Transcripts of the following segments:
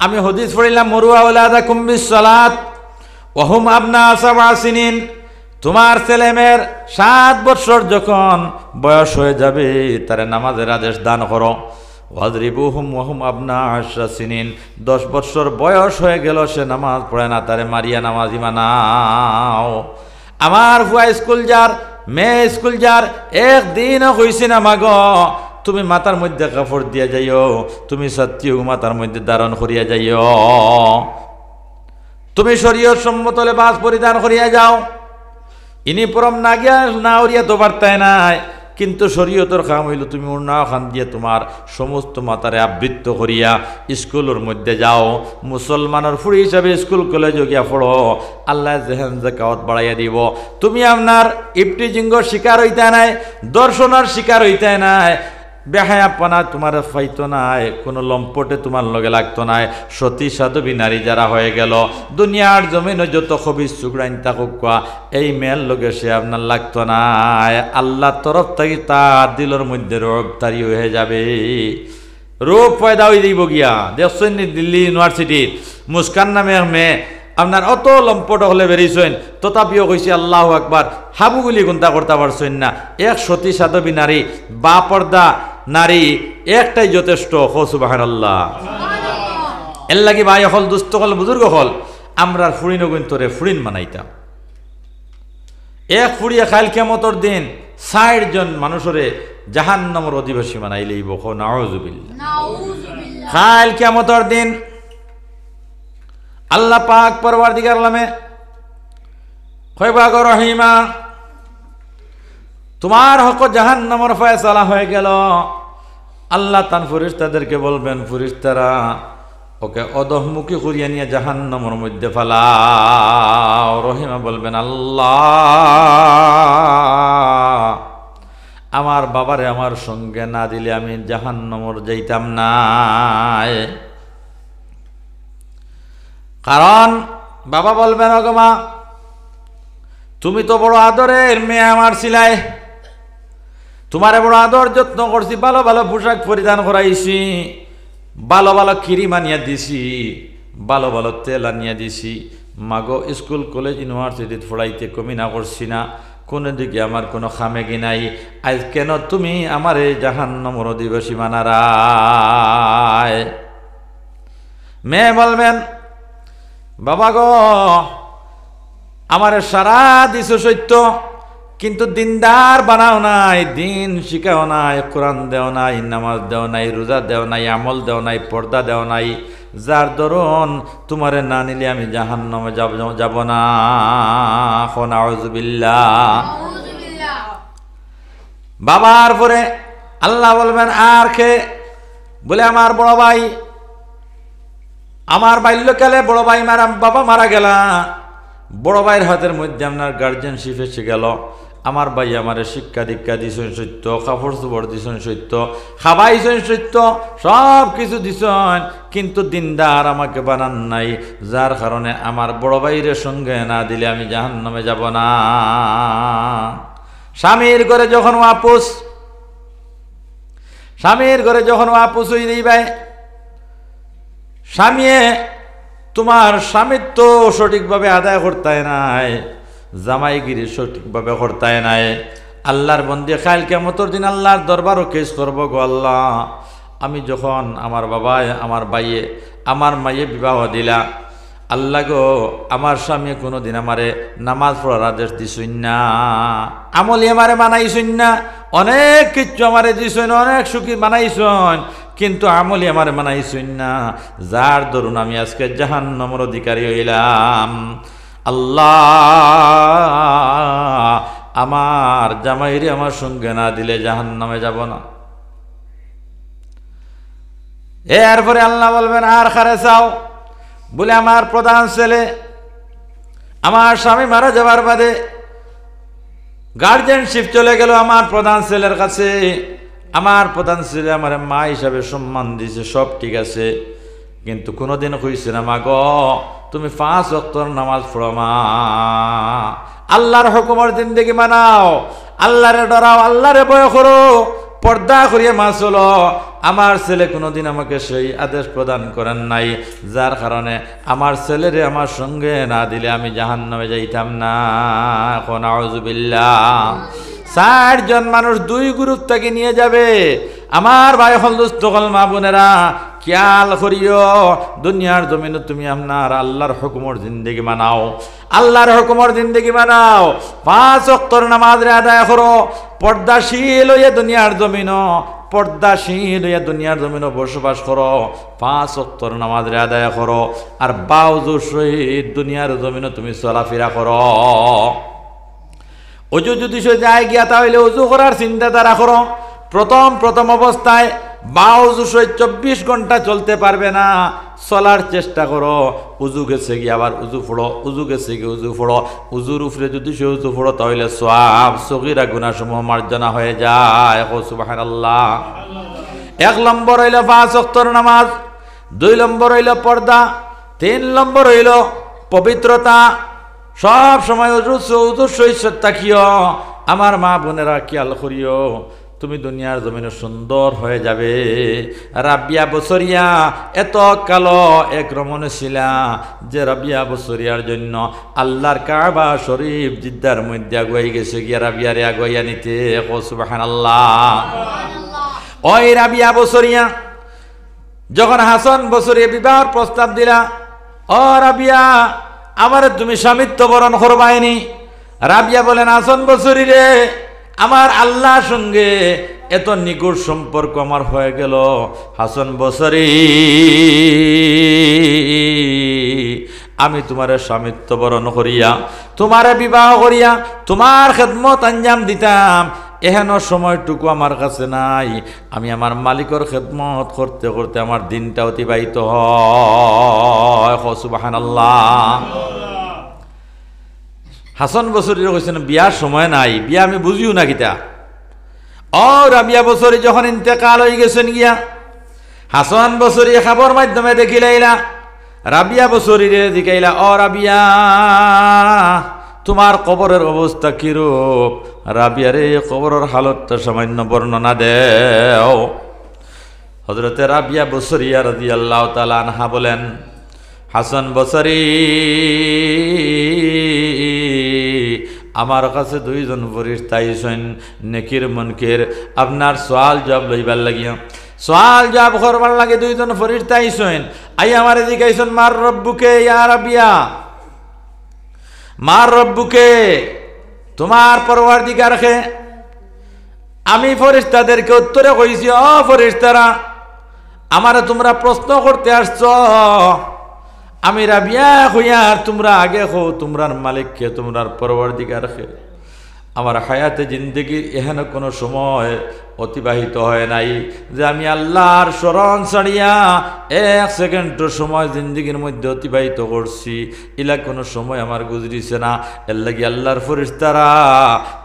আমি হাদিস পড়িলাম মুরু আওলাদাকুম বিসসালাত ওয়া হুম আবনা সাবআ সিনিন, তোমার ছেলেমেয়ের 7 বছর যখন বয়স হয়ে যাবে তারে নামাজের আদেশ দান করো। ওয়াজরিবুহুম ওয়া হুম আবনা 10 সিনিন, 10 বছর বয়স হয়ে গেল সে নামাজ পড়ে না, তারে মারিয়া নামাজি বানাও। আমার ভুয়া স্কুল যার, মেয়ে স্কুল যার, একদিনও কইছি না মাগো তুমি মাথার মধ্যে কাপড় দিয়া যাইও, তুমি সত্যিও মাথার মধ্যে ধারণ করিয়া যাইও, তুমি শরীয়ত সম্মত লেবাস পরিধান করিয়া যাও। ইউনিফর্ম না গিয়া না উড়িয়া তো পারতায় নাই, কিন্তু শরীয়তর কাম হইল তুমি উড়না খান দিয়ে তোমার সমস্ত মাতারে আবৃত্ত করিয়া স্কুলের মধ্যে যাও। মুসলমানের ফুড়ি হিসাবে স্কুল কলেজে গিয়া পড়ো, আল্লাহ জেহেন জাকাত বাড়াইয়া দিব। তুমি আপনার ইফটিজিঙ্গর শিকার হইতে নাই, দর্শনের শিকার হইতে নাই, বেহায়াপনা তোমার ফাইতো নাই, কোনো লম্পটে তোমার লগে লাগতো নাই। সতী সাধবী নারী যারা হয়ে গেল, দুনিয়ার জমিনে যত খবিস চুকরাইন থাকুক এই মেয়ের লগে সে আপনার লাগতো নাই। আল্লাহ তরফ থেকে তার দিলের মধ্যে রোগ তারি হয়ে যাবে, রোগ পয়দা হয়ে দিব গিয়া। দেখছেন দিল্লি ইউনিভার্সিটির মুস্কান নামে মেয়ে আপনার অত লম্পট হলে বেরিয়েছেন, তথাপিও কইছে আল্লাহু আকবার, হাবুগুলি গুন্তা করতে পারছেন না। এক সতী সাধবী নারী বা পর্দা নারী একটাই যথেষ্ট। হো সুবহানাল্লাহ। এর লাগি ভাই হল, দুস্থ হল, বুজুর্গ হল, আমরা ফুড়িন গন্তরে ফুড়িন মানাইতাম। এক ফুড়িয়া খাইল কিয়ামতের দিন 60 জন মানুষরে জাহান্নামের অধিবাসী বানাইলেই বহ নাউযুবিল্লাহ। খাইল কিয়ামতের দিন আল্লাহ পাক পরওয়ারদিগার আলমে কইবা গো রহিমা, তোমার হক জাহান্নামের ফয়সালা হয়ে গেল। আল্লাহ তান ফেরেশতাদেরকে বলবেন, ফেরেশতারা ওকে অধঃমুখী করিয়া নিয়ে জাহান্নামের মধ্যে ফেলাও। রহিমা বলবেন, আল্লাহ আমার বাবারে আমার সঙ্গে না দিলে আমি জাহান্নামের যাইতাম না। কারণ বাবা বলবেন, ওগো মা তুমি তো বড় আদরের মেয়ে আমার ছিলাই, তোমারে বড় আদর যত্ন করছি, ভালো ভালো পোশাক পরিধান করাইছি, ভালো ভালো খিরি মানিয়া দিছি, ভালো ভালো তেল আনিয়া দিছি। মাগো স্কুল কলেজ ইউনিভার্সিটিতে পড়াইতে কমি না করছি না, কোনো দিকে আমার কোনো খামেকি নাই, আজ কেন তুমি আমার এই জাহান্নামের অধিবাসী মানারায়? মেয়ে বলবেন, বাবা গো আমারে সারা দিছ সত্য, কিন্তু দিনদার বানাও নাই, দিন শিখাও নাই, কোরআন দেও নাই, নামাজ দেও নাই, রোজা দেও নাই, আমল দেও নাই, পর্দা দেও নাই, যার দরুন তোমারে না নিলে আমি জাহান্নামে যাব না। নাউযুবিল্লাহ। বাবার পরে আল্লাহ বলবেন, আর কে? বলে আমার বড় ভাই, আমার বাল্যকালে বড় ভাই বাবা মারা গেলা, বড় ভাইয়ের হাতের মধ্যে আপনার গার্জেনশিপ এসে গেল। আমার ভাই আমারে শিক্ষা দীক্ষা দিছেন সত্য, কাপড় চোপড় দিছেন সত্য, খাবাইছেন সত্য, সব কিছু দিছেন, কিন্তু দিনদার আমাকে বানান নাই, যার কারণে আমার বড় ভাইয়ের সঙ্গে না দিলে আমি জাহান্নামে যাব না। স্বামীর ঘরে যখন ওয়াপুস, স্বামীর ঘরে যখন ওয়াপুস হয়ে দিবাই, স্বামী তোমার স্বামিত্ব সঠিকভাবে আদায় করতে নাই, জামাইগিরি সঠিকভাবে করতে নাই। আল্লাহর বন্দী কাল কিয়ামতের দিন আল্লাহর দরবারও কেস করবো, গো আল্লাহ আমি যখন আমার বাবায় আমার ভাইয়ে আমার মাইয়ে বিবাহ দিলা, আল্লাহ গো আমার স্বামী কোনোদিন আমারে নামাজ পড়ার আদেশ দিছুন না, আমলি আমারে বানাইছুন না, অনেক কিছু আমারে দিছুন, অনেক সুখী বানাইছুন, কিন্তু আমলি আমারে বানাইছুন না, যার দরুন আমি আজকে জাহান্নামের অধিকারী হইলাম। আল্লাহ আমার জামাইরে আমার সঙ্গে না দিলে জাহান্নামে যাব না। এরপরে আল্লাহ বলবেন, আর কারে চাও? বলে আমার প্রধান ছেলে, আমার স্বামী মারা যাবার বাদে গার্জেনশিপ চলে গেল আমার প্রধান ছেলের কাছে। আমার প্রধান ছেলে আমার মা হিসাবে সম্মান দিয়েছে, সব ঠিক আছে, কিন্তু কোনোদিন কইছে না, মা গো তুমি 5 ওয়াক্তের নামাজ পড়ো, মা আল্লাহর হুকুমের জিন্দেগি মানাও, আল্লাহরে ডরাও, আল্লাহরে ভয় করো, পর্দা করিয়ে মা চলো, আমার ছেলে কোনোদিন আমাকে সেই আদেশ প্রদান করেন নাই, যার কারণে আমার ছেলেরে আমার সঙ্গে না দিলে আমি জাহান্নামে যাইতাম না। এখন আউযুবিল্লাহ ৬০ জন মানুষ ২ গ্রুপ থেকে নিয়ে যাবে। আমার ভাই হল দোস্ত হল মা বোনেরা, খেয়াল করিও, দুনিয়ার জমিনে তুমি আপনার আল্লাহর হুকুমর জিন্দেগি মানাও, আল্লাহর হুকুমর জিন্দেগি মানাও। ৫ ওয়াক্তের নামাজ আদায় করো, পর্দাশীল হইয়া দুনিয়ার জমিন, পর্দাশীল হইয়া দুনিয়ার জমিন বসবাস করো। ৫ ওয়াক্তের নামাজ আদায় করো, আর বাউজুর সহিত দুনিয়ার জমিন তুমি চলাফেরা করো। অজু যদি সে যায় গিয়া তাহলে অজু করার চিন্তাধারা করো। প্রথম অবস্থায় বাউজু সহিত ২৪ ঘন্টা চলতে পারবে না, চলার চেষ্টা করো। উজু গেছে গিয়ে আবার উজু ফোড়ো, উজু গেছে গিয়ে উজু ফোড়ো। উজুর উপরে যদি সে উজু ফোড়ো তাহলে সওয়াব সগীরা গুনাহসমূহ মার্জনা হয়ে যায়। সুবহানাল্লাহ। ১ নম্বর হইল ৫ ওয়াক্তের নামাজ, ২ নম্বর হইল পর্দা, ৩ নম্বর হইল পবিত্রতা। সব সময় উজুর সহিত তাকিও। আমার মা বোনেরা খেয়াল করিও, তুমি দুনিয়ার জমিনে সুন্দর হয়ে যাবে। রাবিয়া বছরিয়া এত কালো এক রমণে ছিলা যে রাবিয়া বছরিয়ার জন্য আল্লাহর কাবা শরীফ জিদ্দার মধ্যে আগুয়াই গেছে গিয়া রাবিয়ারে আগুয়াইয়া নিতে। সুবহানাল্লাহ। ওই রাবিয়া বছরিয়া যখন হাসান বছরিয়া বিবাহের প্রস্তাব দিলা, ও রাবিয়া আমারে তুমি স্বামিত্ব বরণ করবাইনি। রাবিয়া বলেন, হাসান বছরি রে, আমার আল্লাহর সঙ্গে এত নিকট সম্পর্ক আমার হয়ে গেল, হাসান বছরি আমি তোমারে স্বামিত্ব বরণ করিয়া তোমারে বিবাহ করিয়া তোমার খেদমত আঞ্জাম দিতাম, এহেন সময়টুকু আমার কাছে নাই। আমি আমার মালিকের খেদমত করতে করতে আমার দিনটা অতিবাহিত হয়। সুবহানাল্লাহ। হাসান বছরী কইছেন বিয়ার সময় নাই, বিয়া আমি বুঝিও না কিতা। ও রাবিয়া বছরী যখন ইন্তেকাল হয়ে গেছেন গিয়া, হাসান বছরী খবর মাধ্যমে দেখিলাইলা, রাবিয়া বছরীরে দেখাইলা, ও রাবিয়া তোমার কবরের অবস্থা কিরূপ? রাবিয়ারে কবরের হালতটা সামান্য বর্ণনা দেও। হযরতে রাবিয়া বছরিয়া রাদিয়াল্লাহু তাআলা আনহা বলেন, হাসান বছরী আমার কাছে ২ জন ফেরেশতা আইছেন, নেকির মুনকির আপনার সওয়াল জবাব লইবার লাগিয়া, সওয়াল জবাব করবার লাগে ২ জন ফেরেশতা আইছেন। আই আমারে জিজ্ঞাসেন, মার রব্বুকে ইয়া রাবিয়া, মার রব্বুকে, তোমার পরওয়ারদিগার কে? আমি ফেরেশতাদেরকে উত্তরে কইছি, ও ফেরেশতারা, আমারে তোমরা প্রশ্ন করতে আসছো, আমি রাবিয়া হইয়া তোমরা আগে হো তোমরার মালিক কে, তোমরার পরওয়ারদিগার কে? আমার হায়াতে জিন্দগির এহেন কোনো সময় অতিবাহিত হয় নাই যে আমি আল্লাহর স্মরণ ছাড়িয়া 1 সেকেন্ড সময় জিন্দগির মধ্যে অতিবাহিত করছি, ইলা কোনো সময় আমার গুজরিছে না। এর লাগি আল্লাহর ফেরেশতারা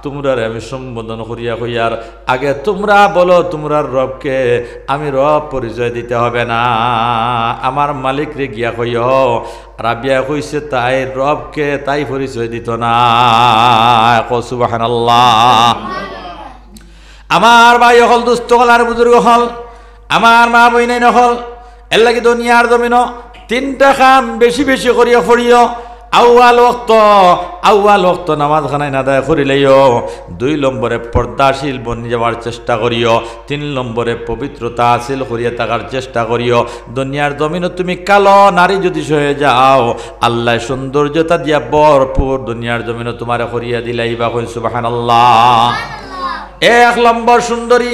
তোমরার আমি সম্বোধন করিয়া হইয়ার আগে তোমরা বলো তোমরার রবকে, আমি রব পরিচয় দিতে হবে না, আমার মালিক রে গিয়া কইও। রাবিয়া কইছে তাই রবকে তাই পরিচয় দিত না। সুবহানাল্লাহ। আমার ভাই হল, দুস্থ হল, আর বুজুর্গ হল, আমার মা বইনাই নহল, এর লাগি দুনিয়ার জমিন 3টা কাম বেশি বেশি করিয়া পড়িও। আউয়াল ওয়াক্ত নামাজ খানায় আদায় করিলেও, 2 নম্বরে পর্দাশীল বনি যাওয়ার চেষ্টা করিও, 3 নম্বরে পবিত্রতা হাসিল করিয়া থাকার চেষ্টা করিও। দুনিয়ার জমিনে তুমি কালো নারী যদি হয়ে যাও, আল্লাহ সৌন্দর্যতা দিয়া ভরপুর দুনিয়ার জমিনে তোমারে করিয়া দিলাইবা। সুবহানাল্লাহ। 1 নম্বর সুন্দরী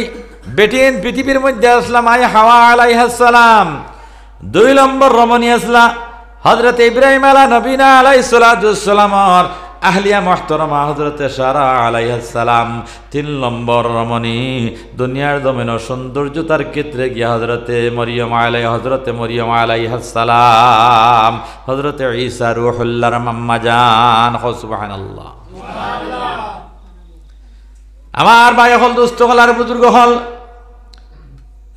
বেটিন পৃথিবীর মধ্যে আসলাম আই হাওয়া আলাইহিস সালাম। 2 নম্বর রমণী আসলা হযরত ইব্রাহিম আলা নবীনা আলাইহিস সালাতু ওয়াস সালাম আর আহলিয়া মুহতারামা হযরত সারা আলাইহিস সালাম। 3 নম্বর রমণী দুনিয়ার জমিনে সৌন্দর্যতার ক্ষেত্রে গিয়া হযরতে মরিয়ম আলাইহিস সালাম, হযরত ঈসা রূহুল্লাহর মাম্মা জান। সুবহানাল্লাহ। আমার ভাই হল, দুস্থ হল, আর বুজুর্গ হল,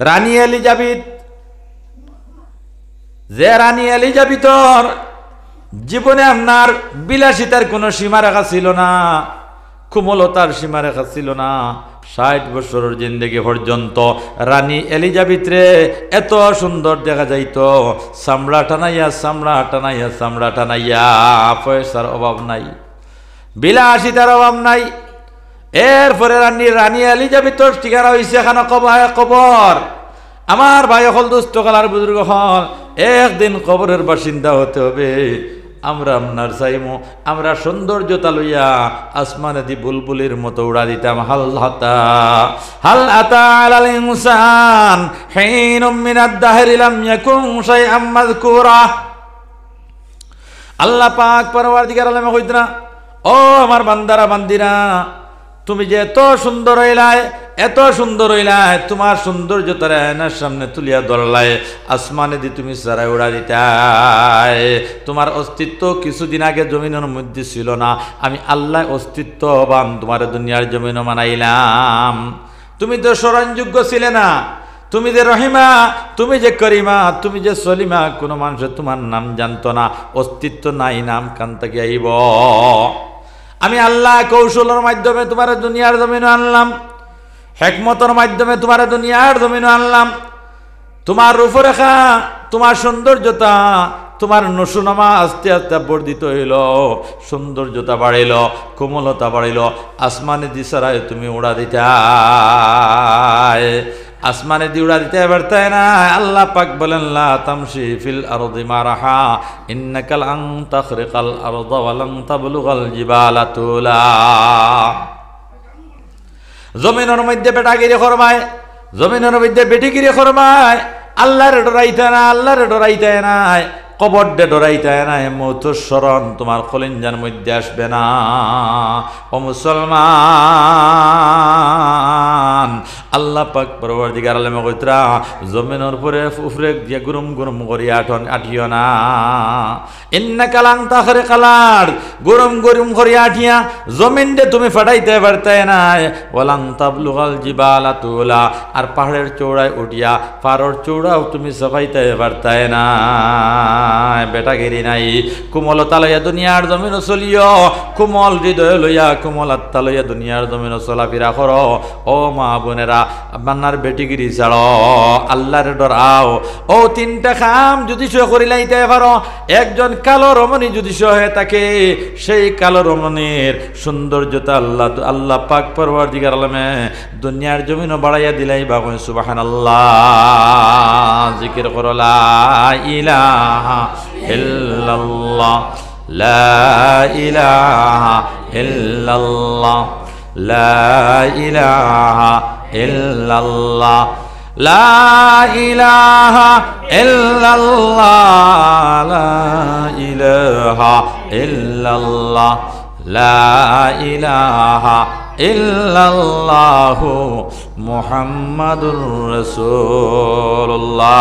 রানী এলিজাবেথ, যে রানী এলিজাবেথর জীবনে আপনার বিলাসিতার কোনো সীমারেখা ছিল না, কোমলতার সীমারেখা ছিল না, 60 বছরের জিন্দেগি পর্যন্ত রানী এলিজাবেথ রে এত সুন্দর দেখা যাইতো, চামড়া টানাইয়া চামড়া টানাইয়া চামড়া টানাইয়া, পয়সার অভাব নাই, বিলাসিতার অভাব নাই। এরপরে রানী এলিজাবেথর ঠিকানা হয়েছে এখানে কবর। আমার ভাই হল, দুস্থ কালার বুজুর্গ হল, একদিন কবরের বাসিন্দা হতে হবে। আমরা আপনার চাইমো আমরা সৌন্দর্যতা লইয়া আসমানে দি বুলবুলির মতো উড়া দিতাম। হাল আতা আলাল ইনসান হিনুম মিনাদ দাহরি লাম ইয়াকুন শাইআম মাযকুরা। আল্লাহ পাক পরওয়ারদিগার আলমে কইতরা, ও আমার বান্দারা বান্দিরা, তুমি যে এত সুন্দর হইলায়, এত সুন্দর হইলায়, তোমার সৌন্দর্যতার আয়নার সামনে তুলিয়া ধরলায়, আসমানে দি তুমি সারাই উড়া দিতায়। তোমার অস্তিত্ব কিছুদিন আগে জমিনের মধ্যে ছিল না, আমি আল্লাহ অস্তিত্ববান তোমার দুনিয়ার জমিন বানাইলাম। তুমি তো স্মরণযোগ্য ছিলে না, তুমি যে রহিমা, তুমি যে করিমা, তুমি যে সলিমা, কোনো মানুষ তোমার নাম জানতো না, অস্তিত্ব নাই, নাম কান থেকে আইব। আমি আল্লাহ কৌশলের মাধ্যমে তোমার দুনিয়ার জমিন আনলাম, হিকমতের মাধ্যমে তোমার দুনিয়ার জমিন আনলাম। তোমার রূপরেখা, তোমার সৌন্দর্যতা, তোমার নসুনামা আস্তে আস্তে বর্ধিত হইল, সৌন্দর্যতা বাড়িল, কোমলতা বাড়িল। আসমানে দিশারায় তুমি উড়া দিতায়, আসমানে দি উড়া দিতে পারতাই না। আল্লাহ পাক বলেন, লা তামশি ফিল আরদি মারাহা ইন্নাকা লান তাখরিকাল আরদা ওয়া লান তাবলুগাল জিবালা তুলা। জমিনের মধ্যে বেটাগিরি করবায়, জমিনের মধ্যে বেটিগিরি করবায়, আল্লাহরে ডরাইতে না, আল্লাহরে ডরাইতে নাই, কবরডে ডরাইতে নাই, মৌতের স্মরণ তোমার কলিঞ্জার মধ্যে আসবে না। ও মুসলমান, আল্লাহ পাক পরওয়ারদিগার আলমে কইতরা, জমিনের উপরে দিয়ে গুরুম গুরুম করি আঠিও না। ইন্নাকা লান তাখরিকাল আরদ, গুরুম গুরুম করি আঠিয়া জমিন দে তুমি ফাটাইতে পারতে নাই। ওয়ালান তাবলুগাল জিবালা তুলা, আর পাহাড়ের চৌড়ায় উঠিয়া পাহাড়ের চৌড়াও তুমি সবাইতে পারতে না। বেটাগিরি নাই, কোমলতা লইয়া দুনিয়ার জমিন চলিও, কোমল হৃদয় লইয়া, কোমল আত্মা লইয়া দুনিয়ার জমিন চলাফেরা করো। ও মা বোনেরা, বান্নার বেটিগিরি ছাড়ো, আল্লাহর ডরাও। ও তিনটা কাম যদি সে করিলাইতে পারো, একজন কালো রমণী যদি সে হয়ে থাকে, সেই কালো রমণীর সৌন্দর্যতা আল্লাহ পাক পরওয়ারদিগার আলমে দুনিয়ার জমিনও বাড়াইয়া দিলাই। বাগুন সুবহানাল্লাহ, জিকির করো লা ইলাহা ইল্লাল্লাহ, লা ইলাহা ইল্লাল্লাহ, লা ইলাহা ইল্লাল্লাহ, লা ইলাহা ইল্লাল্লাহ, লা ইলাহা ইল্লাল্লাহ, লা ইলাহা ইল্লাল্লাহু মুহাম্মাদুর রাসূলুল্লাহ।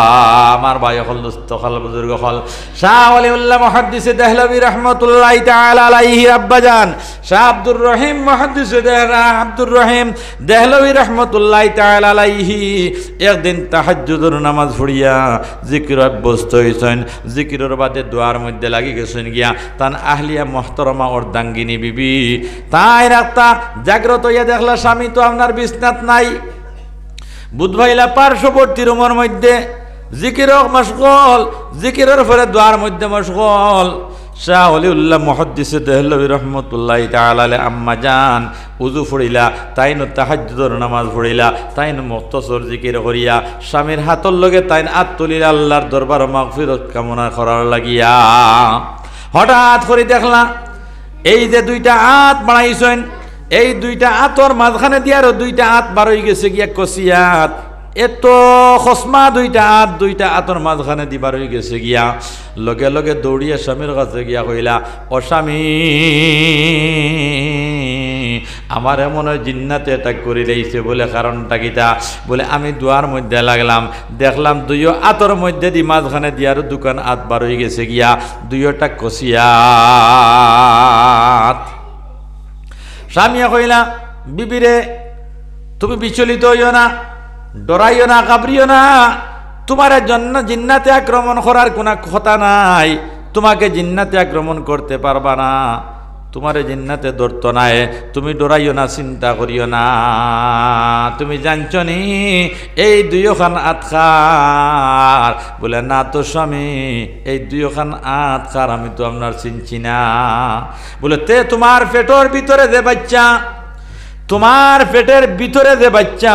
আমার ভাই হল, দুস্থ হল, বুজুর্গ হল, শাহ ওয়ালিউল্লাহ মুহাদ্দিসে দেহলভী রাহমাতুল্লাহি তাআলা আলাইহি আব্বাজান শাহ আব্দুর রহিম মুহাদ্দিসে আব্দুর রহিম দেহলভী রাহমাতুল্লাহি তাআলা আলাইহি একদিন তাহাজ্জুদের নামাজ পড়িয়া জিকির অভ্যস্ত হইছেন। জিকিরের বাদে দোয়ার মধ্যে লাগি গেছেন গিয়া তান আহলিয়া মুহতারামা অর্ধাঙ্গিনী বিবি তাই রাখতা জাগ্রত হইয়া দেখলা স্বামী তো আপনার বিছনাত নাই। বুধভাইলা পার্শ্ববর্তী রুমের মধ্যে জিকিরও মশগুল, জিকিরের পরে দোয়ার মধ্যে মশগুল। শাহ ওয়ালিউল্লাহ মুহাদ্দিসে দেহলভী রাহমাতুল্লাহি তাআলা আলাইহি আম্মা জান উযু পড়িলা, তাইন তাহাজ্জুদের নামাজ পড়িলা, তাইন মুখতসর জিকির করিয়া স্বামীর হাতর লগে তাইন হাত তুলিলা আল্লাহর দরবার মাগফিরত কামনা করার লাগিয়া। হঠাৎ করে দেখলা এই যে দুইটা হাত বাড়াইছেন, এই দুইটা হাতর মাঝখানে দিয়ে আরো দুইটা হাত বার হয়ে গেছে গিয়া কসিয়াত, এত খসমা দুইটা হাতর মাঝখানে দিবার হয়ে গেছে গিয়া। লগে লগে দৌড়িয়া স্বামীর কাছে গিয়া কইলা, ও স্বামী, আমার এমন জিন্নাতে এটা করে দিয়েছে। বলে কারণটা কিতা? বলে আমি দুয়ার মধ্যে লাগলাম, দেখলাম দুইও হাতর মধ্যে দি মাঝখানে দিয়ে আরো দুকান হাত বার হয়ে গেছে গিয়া, দুইটা কসিয়াত। স্বামীয়া কইলা, বিবিরে তুমি বিচলিত হইও না, ডরাইও না, ঘাবড়িও না, তোমার জন্য জিন্নাতে আক্রমণ করার কোনো কথা নাই, তোমাকে জিন্নাতে আক্রমণ করতে পারবা না। তোমারে জিন্নাতে ধরতো নাই, তুমি ডরাইও না, চিন্তা করিও না। তুমি জানছ নি এই দুইখান আতখার? বলে না তো স্বামী, এই দুইখান আতখার আমি তো আপনার চিনছি না। বলে তে তোমার পেটের ভিতরে যে বাচ্চা, তোমার পেটের ভিতরে যে বাচ্চা,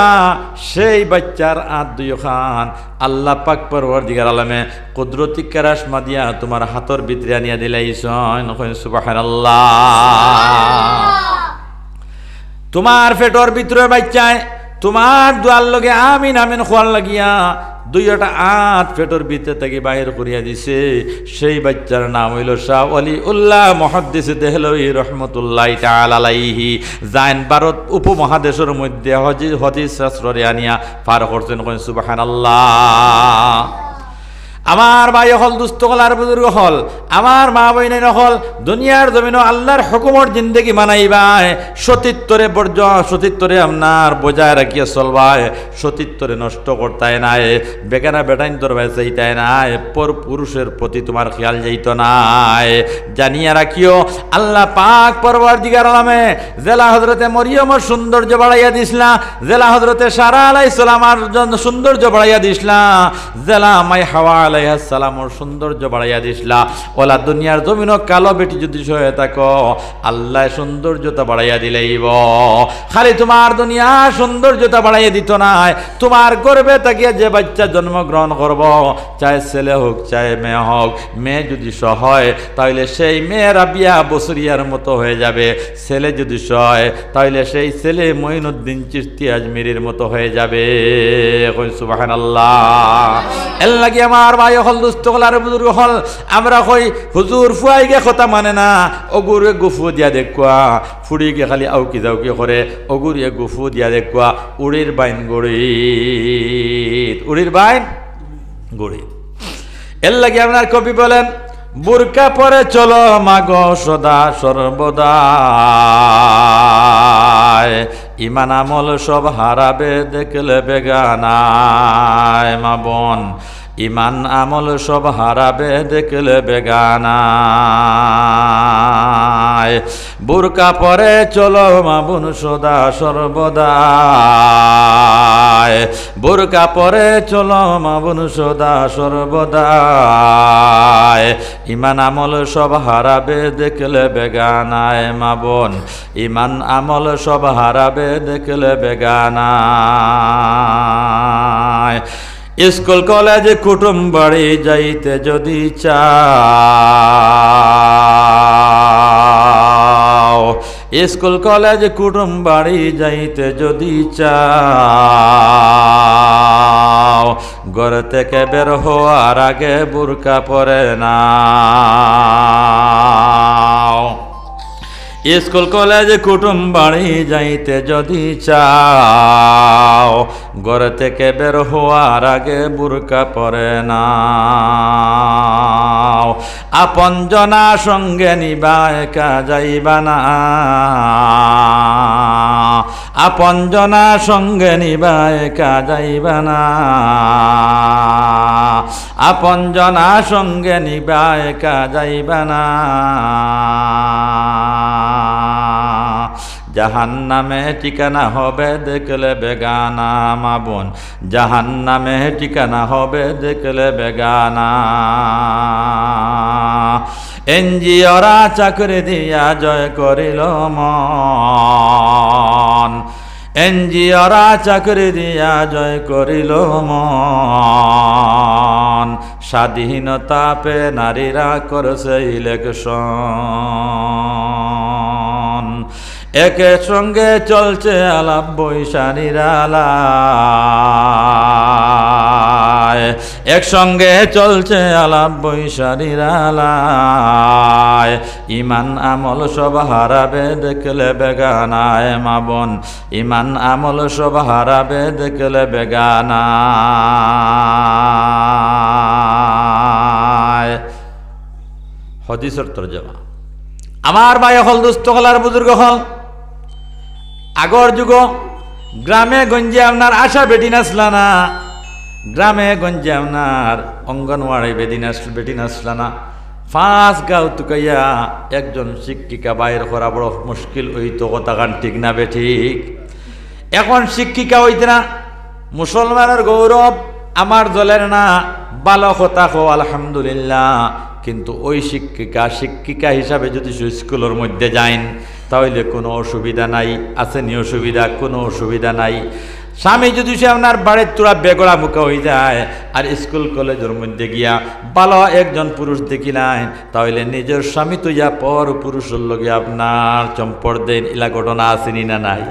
সেই বাচ্চার আত দুইখান আল্লাহ পাক পরওয়ারদিগার আলমে কুদরতি কারাশমা দিয়া তোমার হাতর ভিতরে আনিয়া দিলাইছেন। সুবহানাল্লাহ। তোমার পেটের ভিতরে বাচ্চায় তোমার দুয়ার লগে আমিন আমিন খোয়ার লাগিয়া দুইটা আত পেটের ভিতরে থেকে বাহির করিয়া দিছে। সেই বাচ্চার নাম হইল শাহ ওয়ালিউল্লাহ মুহাদ্দিস দেহলভী রহমতুল্লাহ তাআলা আলাইহি। জাইন ভারত উপমহাদেশের মধ্যে হাদিস শাস্ত্রে আনিয়া পার করছেন। সুবহানাল্লাহ। আমার ভাই হল, দুস্থ হল আর বুজুর্গ হল, আমার মা বইনের হল, দুনিয়ার জমিনও আল্লাহর হুকুমর জিন্দেগি মানাইবাই। সতীত্বরে বর্জ্য, সতীত্বরে আপনার বজায় রাখিয়া চলবাই, সতীত্বরে নষ্ট করতাই নাই, বেগানা বেটাইন তোর ভাই চাইতাই নাই, পর পুরুষের প্রতি তোমার খেয়াল যাইত নাই। জানিয়া রাখিও আল্লাহ পাক পরওয়ারদিগার আলমে জেলা হজরতে মরিয়মর সৌন্দর্য বাড়াইয়া দিসলা, জেলা হজরতে সারা আলাইহিস সালামার সৌন্দর্য বাড়াইয়া দিসলা, জেলা মাই হাওয়া সালামর সৌন্দর্য বাড়াইয়া দিসলা। ওলা দুনিয়ার জমিন কালো বেটি যদি হয়ে থাকো, আল্লাহ সৌন্দর্যতা বাড়াইয়া দিলেইব। খালি তোমার দুনিয়া সৌন্দর্যতা বাড়াইয়া দিত নাই, তোমার গর্বে তাকিয়া যে বাচ্চা জন্মগ্রহণ করব, চাই ছেলে হোক চাই মেয়ে হোক, মেয়ে যদি সহায় তাহলে সেই মেয়েরা বিয়া বছরিয়ার মতো হয়ে যাবে, ছেলে যদি সহায় তাহলে সেই ছেলে মঈনুদ্দিন চিশতি আজমিরির মতো হয়ে যাবে। সুবহানাল্লাহ। এর লাগি আমার ভাই হল, দুস্থ হল আর বুজুর্গ হল, আমরা কই হুজুর ফুয়াই গে কথা মানে না, অগুরে গুফু দিয়া দেখুয়া, ফুড়ি গে খালি আউকি যাউকি করে, অগুরিয়ে গুফু দিয়া দেখুয়া, উড়ির বাইন গড়ি, উড়ির বাইন গড়ি। এর লাগে আপনার কবি বলেন, বুরকা পরে চলো মাগো সদা সর্বদা, ইমান আমল সব হারাবে দেখলে বেগানায়। মা বোন, ইমান আমল সব হারাবে দেখলে বেগানায়। বুরকা পরে চলো মা বোন সদা সর্বদা, বুরকা পরে চলো মা বোন সদা সর্বদা, ইমান আমল সব হারাবে দেখলে বেগানায়। মা বোন, ইমান আমল সব হারাবে দেখলে বেগানায়। স্কুল কলেজে কুটুম বাড়ি যাইতে যদি চাও, স্কুল কলেজ কুটুম বাড়ি যাইতে যদি চাও, ঘর থেকে বের হওয়ার আগে বুরকা পরে নাও। স্কুল কলেজ কুটুম বাড়ি যাইতে যদি চাও, ঘর থেকে বের হওয়ার আগে বুরকা পরে নাও। আপন জনা সঙ্গে নিবা একা যাইবা না, আপন জনা সঙ্গে নিবা একা যাইবা না, আপন জনা সঙ্গে নিবা একা যাইবা না। জাহান্নামে ঠিকানা হবে দেখলে বেগানা। মা বোন, জাহান্নামে ঠিকানা হবে দেখলে বেগানা। এনজিওরা চাকরি দিয়া জয় করিল মন, এনজিওরা চাকরি দিয়া জয় করিল মন, স্বাধীনতা পে নারীরা করছে ইলেকশন। একে সঙ্গে চলছে আলাপ বৈশানীরা আলায়, একসঙ্গে চলছে আলাপ বৈশানীরা আলায়। ইমান আমল সব হারাবে দেখলে বেগানায়। মা বোন, ইমান আমল সব হারাবে দেখলে বেগানায়। হাদিসের তরজমা। আমার ভাই হল, দুস্থ হল আর বুজুর্গ হল, আগর যুগ গ্রামে গঞ্জে আপনার আশা বেটি নাচলা না, গ্রামে গঞ্জে আপনার অঙ্গনওয়াড়ি বেটি নাচলা না, 5 গাঁও তুকাইয়া একজন শিক্ষিকা বাইর করা বড় মুশকিল হইতো, কথা গান ঠিক না বে ঠিক? এখন শিক্ষিকা হইতে না, মুসলমানের গৌরব আমার দলের না, ভালো কথা কো আলহামদুলিল্লাহ। কিন্তু ওই শিক্ষিকা হিসাবে যদি স্কুলের মধ্যে যাইন তাহলে কোনো অসুবিধা নাই, আসেনি অসুবিধা? কোনো অসুবিধা নাই। স্বামী যদি সে আপনার বাড়ির তোরা বেগড়া মুখা হয়ে যায় আর স্কুল কলেজের মধ্যে গিয়া ভালো একজন পুরুষ দেখিলেন, তাহলে নিজের স্বামী তো ইয়া পর পুরুষের লগে আপনার চম্পর দেন, ইলা ঘটনা আসেনি না নাই?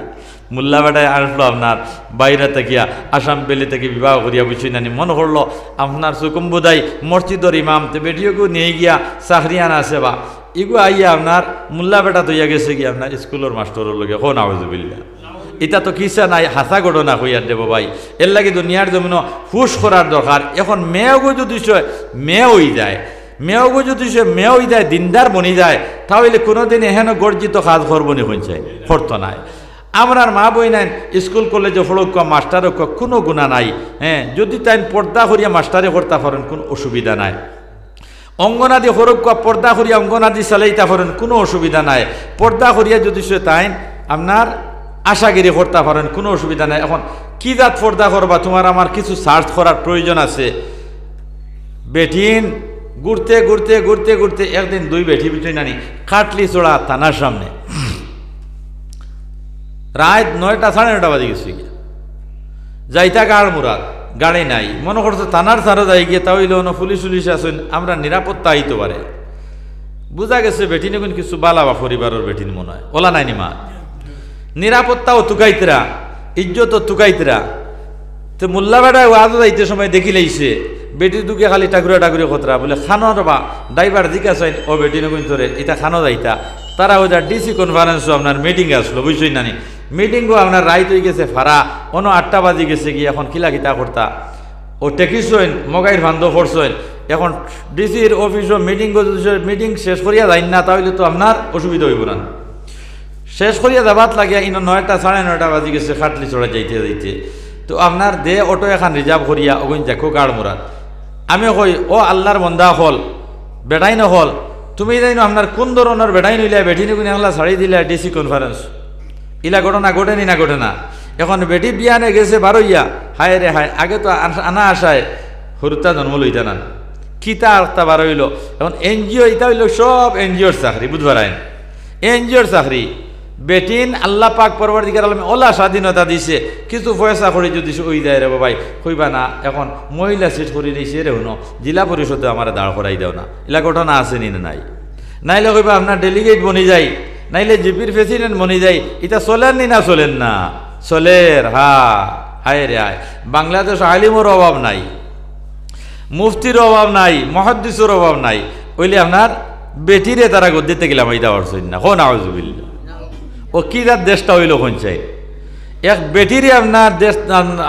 মোল্লা বেটায় আসলো আপনার বাইরে থেকে, আসাম বেলি থেকে বিবাহ করিয়া বুঝি নানি, মনে করলো আপনার সুকুম্বুদাই মসজিদর ইমাম তে বেটিওকে নিয়ে গিয়া চাকরিয়ান আছে বা ইগু আইয়া আপনার মোল্লা বেটা তৈয়া গেছে গিয়া আপনার স্কুলের মাস্টরের লগে। হো নাউজুবিল্লাহ, এটা তো কিসা নাই, হাসা ঘটনা হইয়ার দেব ভাই। এর লাগে দুনিয়ার জমিন হুশ করার দরকার। এখন মেয়েগো যদি মেয়ে হয়ে যায়, মেয়েগো যদি সে মেয়ে হয়ে যায়, দিনদার বনি যায়, তাহলে কোনোদিন এহেন গর্জিত কাজ করবনি হয়েছে করতো নাই। আমরার মা বই নাই স্কুল কলেজে পড়ুক, মাস্টারে কোনো গুণা নাই। হ্যাঁ, যদি তাই পর্দা করিয়া মাস্টারে করতে পারেন কোনো অসুবিধা নাই। অঙ্গনাদি হরক পর্দা করিয়া অঙ্গনাদি চালাইতে পারেন কোনো অসুবিধা নাই। পর্দা করিয়া যদি সে তাই আপনার আশাগিরি করতে পারেন কোনো অসুবিধা নাই। এখন কি জাত পর্দা করবা, তোমার আমার কিছু সার্চ করার প্রয়োজন আছে। বেঠিন ঘুরতে ঘুরতে ঘুরতে ঘুরতে একদিন দুই বেঠি বিঠি নানি কাটলি চড়া থানার সামনে রাত 9টা 9:30 বাজে গেছে গিয়া, যাইতা গাড় মুরাদ গাড়ি নাই। মনে করছে থানার ছাড়া যাই গিয়ে, তাহলে অন্য পুলিশ উলিশ আসেন, আমরা নিরাপত্তা আইতে পারে। বুঝা গেছে বেঠিন এখন কিছু বালা বা পরিবারের বেঠিন মনে হয়, ওলা নাই নিমা নিরাপত্তাও তুকাইতরা, ইজ্জত তুকাইতরা। তো মোল্লা বেড়ায় ওয়াজ যাইতে সময় দেখি লাইছে বেটি দুকে খালি ঠাকুরে ঠাকুরে খতরা বলে খানো বা ড্রাইভার জিজ্ঞাসা ও বেটি নকুন তোরে এটা খানো যাইতা। তারা ওইটা ডিসি কনফারেন্সও আপনার মিটিং আসলো, বুঝছই নানি? মিটিংও আপনার রাইত হয়ে গেছে ফারা, অন্য 8টা বাজি গেছে গিয়ে। এখন কিলা কিতা করতা ও টেকিসইন মগাইর ভান্দ করছেন। এখন ডিসির অফিসও মিটিং শেষ করিয়া যাই না, তাহলে তো আপনার অসুবিধা হইব না। শেষ করিয়া যাবাত লাগিয়া ইনো 9টা 9:30 বাজি গেছে, খাটলি চড়া যাইতে যাইতে। তো আপনার দে অটো এখন রিজার্ভ করিয়া ওগুন দেখো গাড় মুরাদ। আমি কই ও আল্লাহর বন্দা হল বেটাই নহল, তুমি জানো আপনার কোন ধরনের বেটাই নইলা বেটি নিগুন এগুলা ছাড়ি দিলা ডিসি কনফারেন্স, ইলা ঘটনা ঘটেনি না ঘটে না? এখন বেটি বিয়ানে গেছে বারইয়া, হায় রে হায়, আগে তো আনা আসায় হরুতা জন্ম লইতা না, কিতা আর্তা বার হইল। এখন এনজিও ইটা হইল সব এনজিওর চাকরি, বুঝবার আইন এনজিওর চাকরি। বেটিন আল্লাহ পাক পরবর্তীকার আলমে ওলা স্বাধীনতা দিছে, কিছু পয়সা করে যদি ওই দেয় রে ভাই কইবা না। এখন মহিলা সিট করে নিয়েছে রে হুনো, জেলা পরিষদে আমার দাঁড় করাই দেও না, এলা ঘটনা আসেনি না নাই? নাইলে কইবা আপনার ডেলিগেট বনি যাই, নাইলে জিপির প্রেসিডেন্ট বনি যাই। এটা চলেন নি না চলেন না? চলের। হায় রে হায়, বাংলাদেশ আলিমর অভাব নাই, মুফতির অভাব নাই, মুহাদ্দিসের অভাব নাই। ওইলে আপনার বেটিরে তারা গদ্দিতে গেলাম এইটা পারছেন না। হো নাউজুবিল্লাহ, ও কি যার দেশটা হইল পঞ্চায়েত এক বেটিরে আপনার দেশ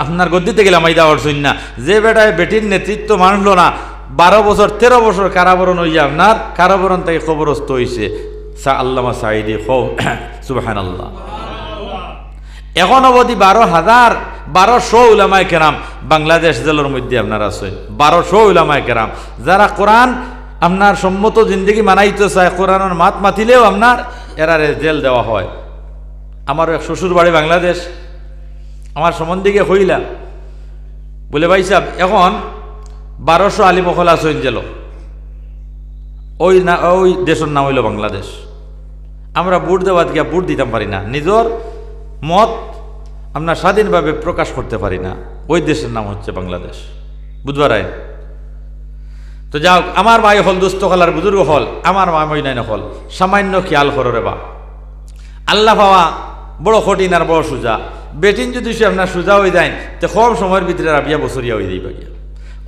আপনার গদ্দিতে গেলাম এইটা পারছেন না। যে বেটায় বেটির নেতৃত্ব মানল না, 12 বছর 13 বছর কারাবরণ হইয়া আপনার কারাবরণ থেকে খবরস্থ হয়েছে আল্লামা সাঈদী। সুবহানাল্লাহ। এখন অবধি 1200 উলামায়ে কেরাম বাংলাদেশ জেলের মধ্যে আপনার আছে। 1200 উলামায়ে কেরাম যারা কোরআন আপনার সম্মত জিন্দগি মানাইতে চায়, কোরআনের মাত মাতিলেও আপনার এরারে জেল দেওয়া হয়। আমার এক শ্বশুর বাড়ি বাংলাদেশ, আমার সম্বন্ধে হইলা বলে ভাই সাহেব এখন 1200 আলিমখল আছেন জেল, ওই দেশের নাম হইল বাংলাদেশ। আমরা ভোট দেওয়াত গিয়া ভোট দিতাম পারি না, নিজের মত আমরা স্বাধীনভাবে প্রকাশ করতে পারি না। ওই দেশের নাম হচ্ছে বাংলাদেশ, বুধবার আইন। তো যাও, আমার ভাই হল দুস্থ হল আর বুজুর্গ হল, আমার মা মইনাইন হল, সামান্য খেয়াল করো রে বা। আল্লাহ পাওয়া বড় কঠিন আর বড় সোজা। বেটিন যদি সে আপনার সোজা হয়ে যায়, তো কম সময়ের ভিতরে রাবিয়া বছরিয়া হয়ে যাইবা গিয়া,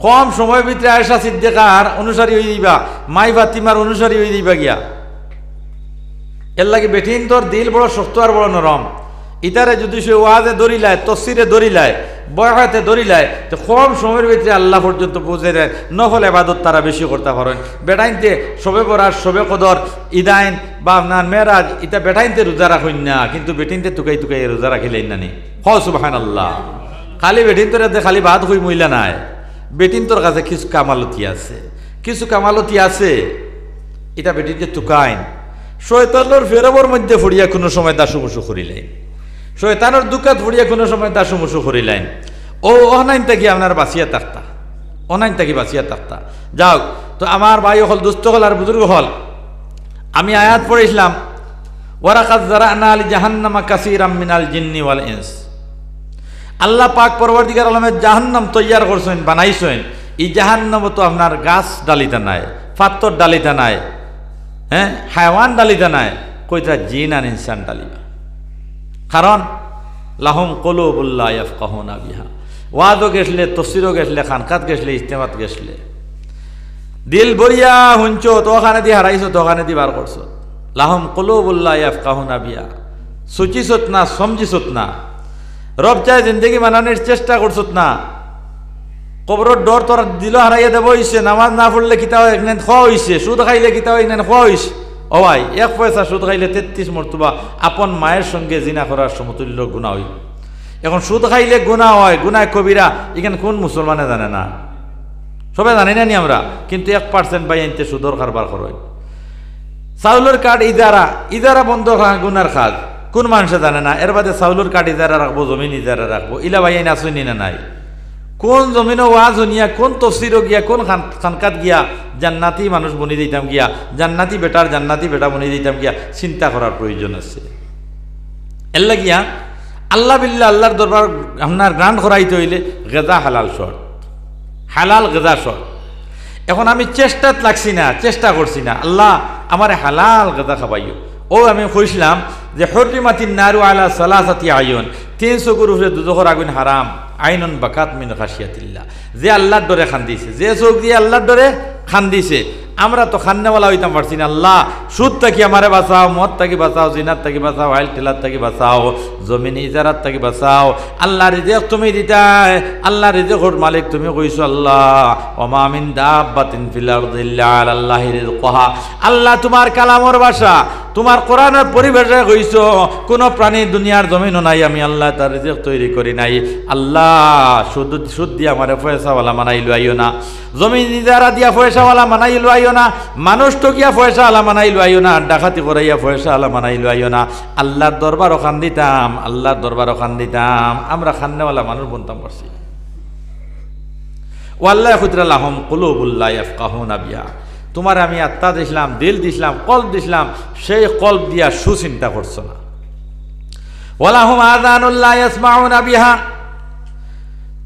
কম সময়ের ভিতরে আয়েশা সিদ্দিকার অনুসারী হয়ে যাইবা, মাই ফাতিমার অনুসারী হয়ে যাইবা গিয়া। এর লাগে বেটিন তোর দিল বড় শক্ত আর বড় নরম। ইতারে যদি সে ওয়াজে দরিলায়, তফসিরে দরিলায়, বয়াতে দরিলায়, তো কম সময়ের ভিতরে আল্লাহ পর্যন্ত পৌঁছে দেয়। নফল ইবাদত তারা বেশি করতে পারেন। বেটাইনতে শবে বরাত, শবে কদর, ঈদাইন বা আপনার মেরাজ, এটা বেটাইনতে রোজা রাখুন না, কিন্তু বেটিনতে টুকাই টুকাই রোজা রাখিলেন না নি। সুবহানাল্লাহ। খালি বেটিন তোর খালি ভাত হই মহিলা নাই, বেটিন তোর কাছে কিছু কামালতি আছে, কিছু কামালতি আছে। এটা বেটিতে তুকাইন শয়তানোর ফেরবর মধ্যে ফুড়িয়া কোনো সময় দাসুমুসু করিলেন, শয়তানোর দুকাত ফুড়িয়া কোনো সময় দাসুমুসু করিলেন। ও অনাইন থাকি আপনার বাঁচিয়া থাকতা, অনাইন থাকি বাঁচিয়া থাকতা। যাও তো আমার ভাই হল, দুস্থ হল আর বুজুর্গ হল, আমি আয়াত পড়েছিলাম ওয়ারাকাত যারানা আলি জাহান্নামা কাসীরাম মিনাল জিন্নি ওয়াল ইনস। আল্লাহ পাক পরবর্তীকার আলমের জাহান্নাম তৈয়ার করছেন, বানাইছেন। এই জাহান্নাম তো আপনার গাছ ডালিতা নাই, পাত্তর ডালিতা নাই, হ্যাঁ হায়াওয়ান ডালিতা নাই, কইতা জিন আর ইনসান ডালিবা। কারণ লাহুম কুলুবুন লা ইয়াফকাহুনা বিহা। ওয়াজও গেছলে, তফসিরও গেছলে, খানকাত গেছলে, ইজতেমাত গেছলে, দিল ভরিয়া হুঞ্চ তো ওখানে দিয়ে হারাইছো, তো ওখানে দিয়ে বার করছো। লাহুম কুলুবুন লা ইয়াফকাহুনা বিহা, সুচিছত না, সমঝিছত না, রব চায় জিন্দগি বানানোর চেষ্টা করছত না, কবরের ডর তোর দিল হারাইয়া দেব হইছে, নামাজ না পড়লে কিতাব একদিন খোয়া হইছে, সুদ খাইলে কিতাব একদিন খোয়া হইছে। ও ভাই, এক পয়সা সুদ খাইলে 33 মর্তবা আপন মায়ের সঙ্গে জিনা করার সমতুল্য গুনাহ হইল। এখন সুদ খাইলে গুনাহ হয়, গুনাহ কবিরা, এখানে কোন মুসলমানে জানে না? সবাই জানি না নি আমরা, কিন্তু 1% বাই আনতে সুদর কারবার করে। চাউলের কার্ড ইজারা, ইজারা বন্ধ গুনার খাজ, কোন মানুষে জানে না? এর বাদে চাউলের কার্ড ইজারা রাখবো, জমিন ইজারা রাখবো, ইলা ভাই আইন আসুনি না নাই? কোন জমিনও ওয়াজ হনিয়া, কোন তফসিরও গিয়া, কোন খানকাত গিয়া জান্নাতি মানুষ বনি দিতাম গিয়া, জান্নাতি বেটার জান্নাতি বেটা বনি দিতাম গিয়া, চিন্তা করার প্রয়োজন আছে। এর লাগিয়া আল্লাহ বিল্লাহ আল্লাহর দরবার আপনার গ্রান্ট করাইতে হইলে গেজা হালাল শর্ত, হালাল গেজা শর্ত। এখন আমি চেষ্টাত লাগছি না, চেষ্টা করছি না, আল্লাহ আমার হালাল গেজা খাবাইও। ও আমি কইছিলাম যে হরিমাতিন নারু আলা সালাসাতি আয়ুন, 3 চকুর উপরে দুজখর আগুন হারাম, আইনুন বাকাত মিন খাশিয়াতিল্লাহ। যে আল্লাহর ডরে খান দিছে, যে চোখ দিয়ে আল্লাহর ডরে খান দিছে, আমরা তো খান্নেওয়ালা হইতাম পারছি না। আল্লাহ সুদ থাকি আমারে বাঁচাও, মদ থাকি বাঁচাও, জিনার থাকি বাঁচাও, হাইল টেলার থাকি বাঁচাও, জমিন ইজারাত থাকি বাঁচাও। আল্লাহ রিজেক তুমি দিতাই, আল্লাহ রিজেকর মালিক তুমি কইছো। আল্লাহ ওমা মিন দাব্বাতিন ফিল আরদি ইল্লা আলাল্লাহি রিজকুহা। আল্লাহ তোমার কালামর ভাষা, তোমার কোরআনের পরিভাষা কইছো, কোন প্রাণী দুনিয়ার জমিনও নাই আমি আল্লাহ তার রিজেক তৈরি করি নাই। আল্লাহ সুদ দিয়া আমারে পয়সাওয়ালা মানাইলো আইও না, জমিন ইজারা দিয়া পয়সাওয়ালা মানাইলো আইও না, মানুষ টকিয়া পয়সা আলা মানাইলো আইও না, ডাকাতি করাইয়া পয়সা আলা মানাইলো আইও না। আল্লাহর দরবার ওখান দিতাম, আল্লাহর দরবার ওখান দিতাম, আমরা খান্নেওয়ালা মানুষ বনতাম পারছি। ওয়াল্লাহ খুদরা লাহুম কুলুবুন লা ইয়াফকাহুনা বিহা। তোমার আমি আত্মা দিছিলাম, দিল দিছিলাম, কলব দিছিলাম, সেই কলব দিয়া সুচিন্তা করছো না। ওয়ালাহুম আযানুন লা ইয়াসমাউনা বিহা।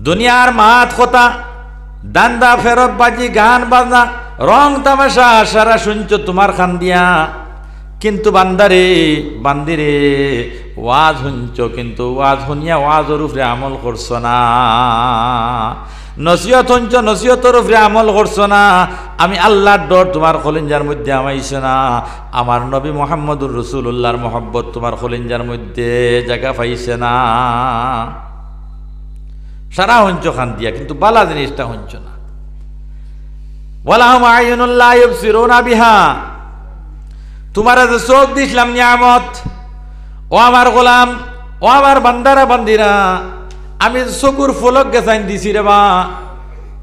দুনিয়ার মাত কথা, দান্দা ফেরত বাজি, গান বাজনা, রং তামাশা সারা শুনছো তোমার খান দিয়া, কিন্তু বান্দারে বান্দিরে ওয়াজ শুনছো, কিন্তু ওয়াজ শুনিয়া ওয়াজের উপরে আমল করছো না। নসিহত শুনছো, নসিহতের উপরে আমল করছো না। আমি আল্লাহর ডর তোমার কলিঞ্জার মধ্যে আমাইছো না। আমার নবী মুহাম্মদুর রাসূলুল্লাহর মহব্বত তোমার কলিঞ্জার মধ্যে জায়গা পাইছে না। সারা শুনছো খান দিয়া, কিন্তু বালা জিনিসটা শুনছো না। ওয়ালাহুম আয়ুনুন লা ইউবসিরুনা বিহা। তোমার যে চোখ দিছিলাম নিয়ামত, ও আমার গোলাম, ও আমার বান্দারা বান্দিরা, আমি চকুর ফলক গেছাইন দিছি রে বা,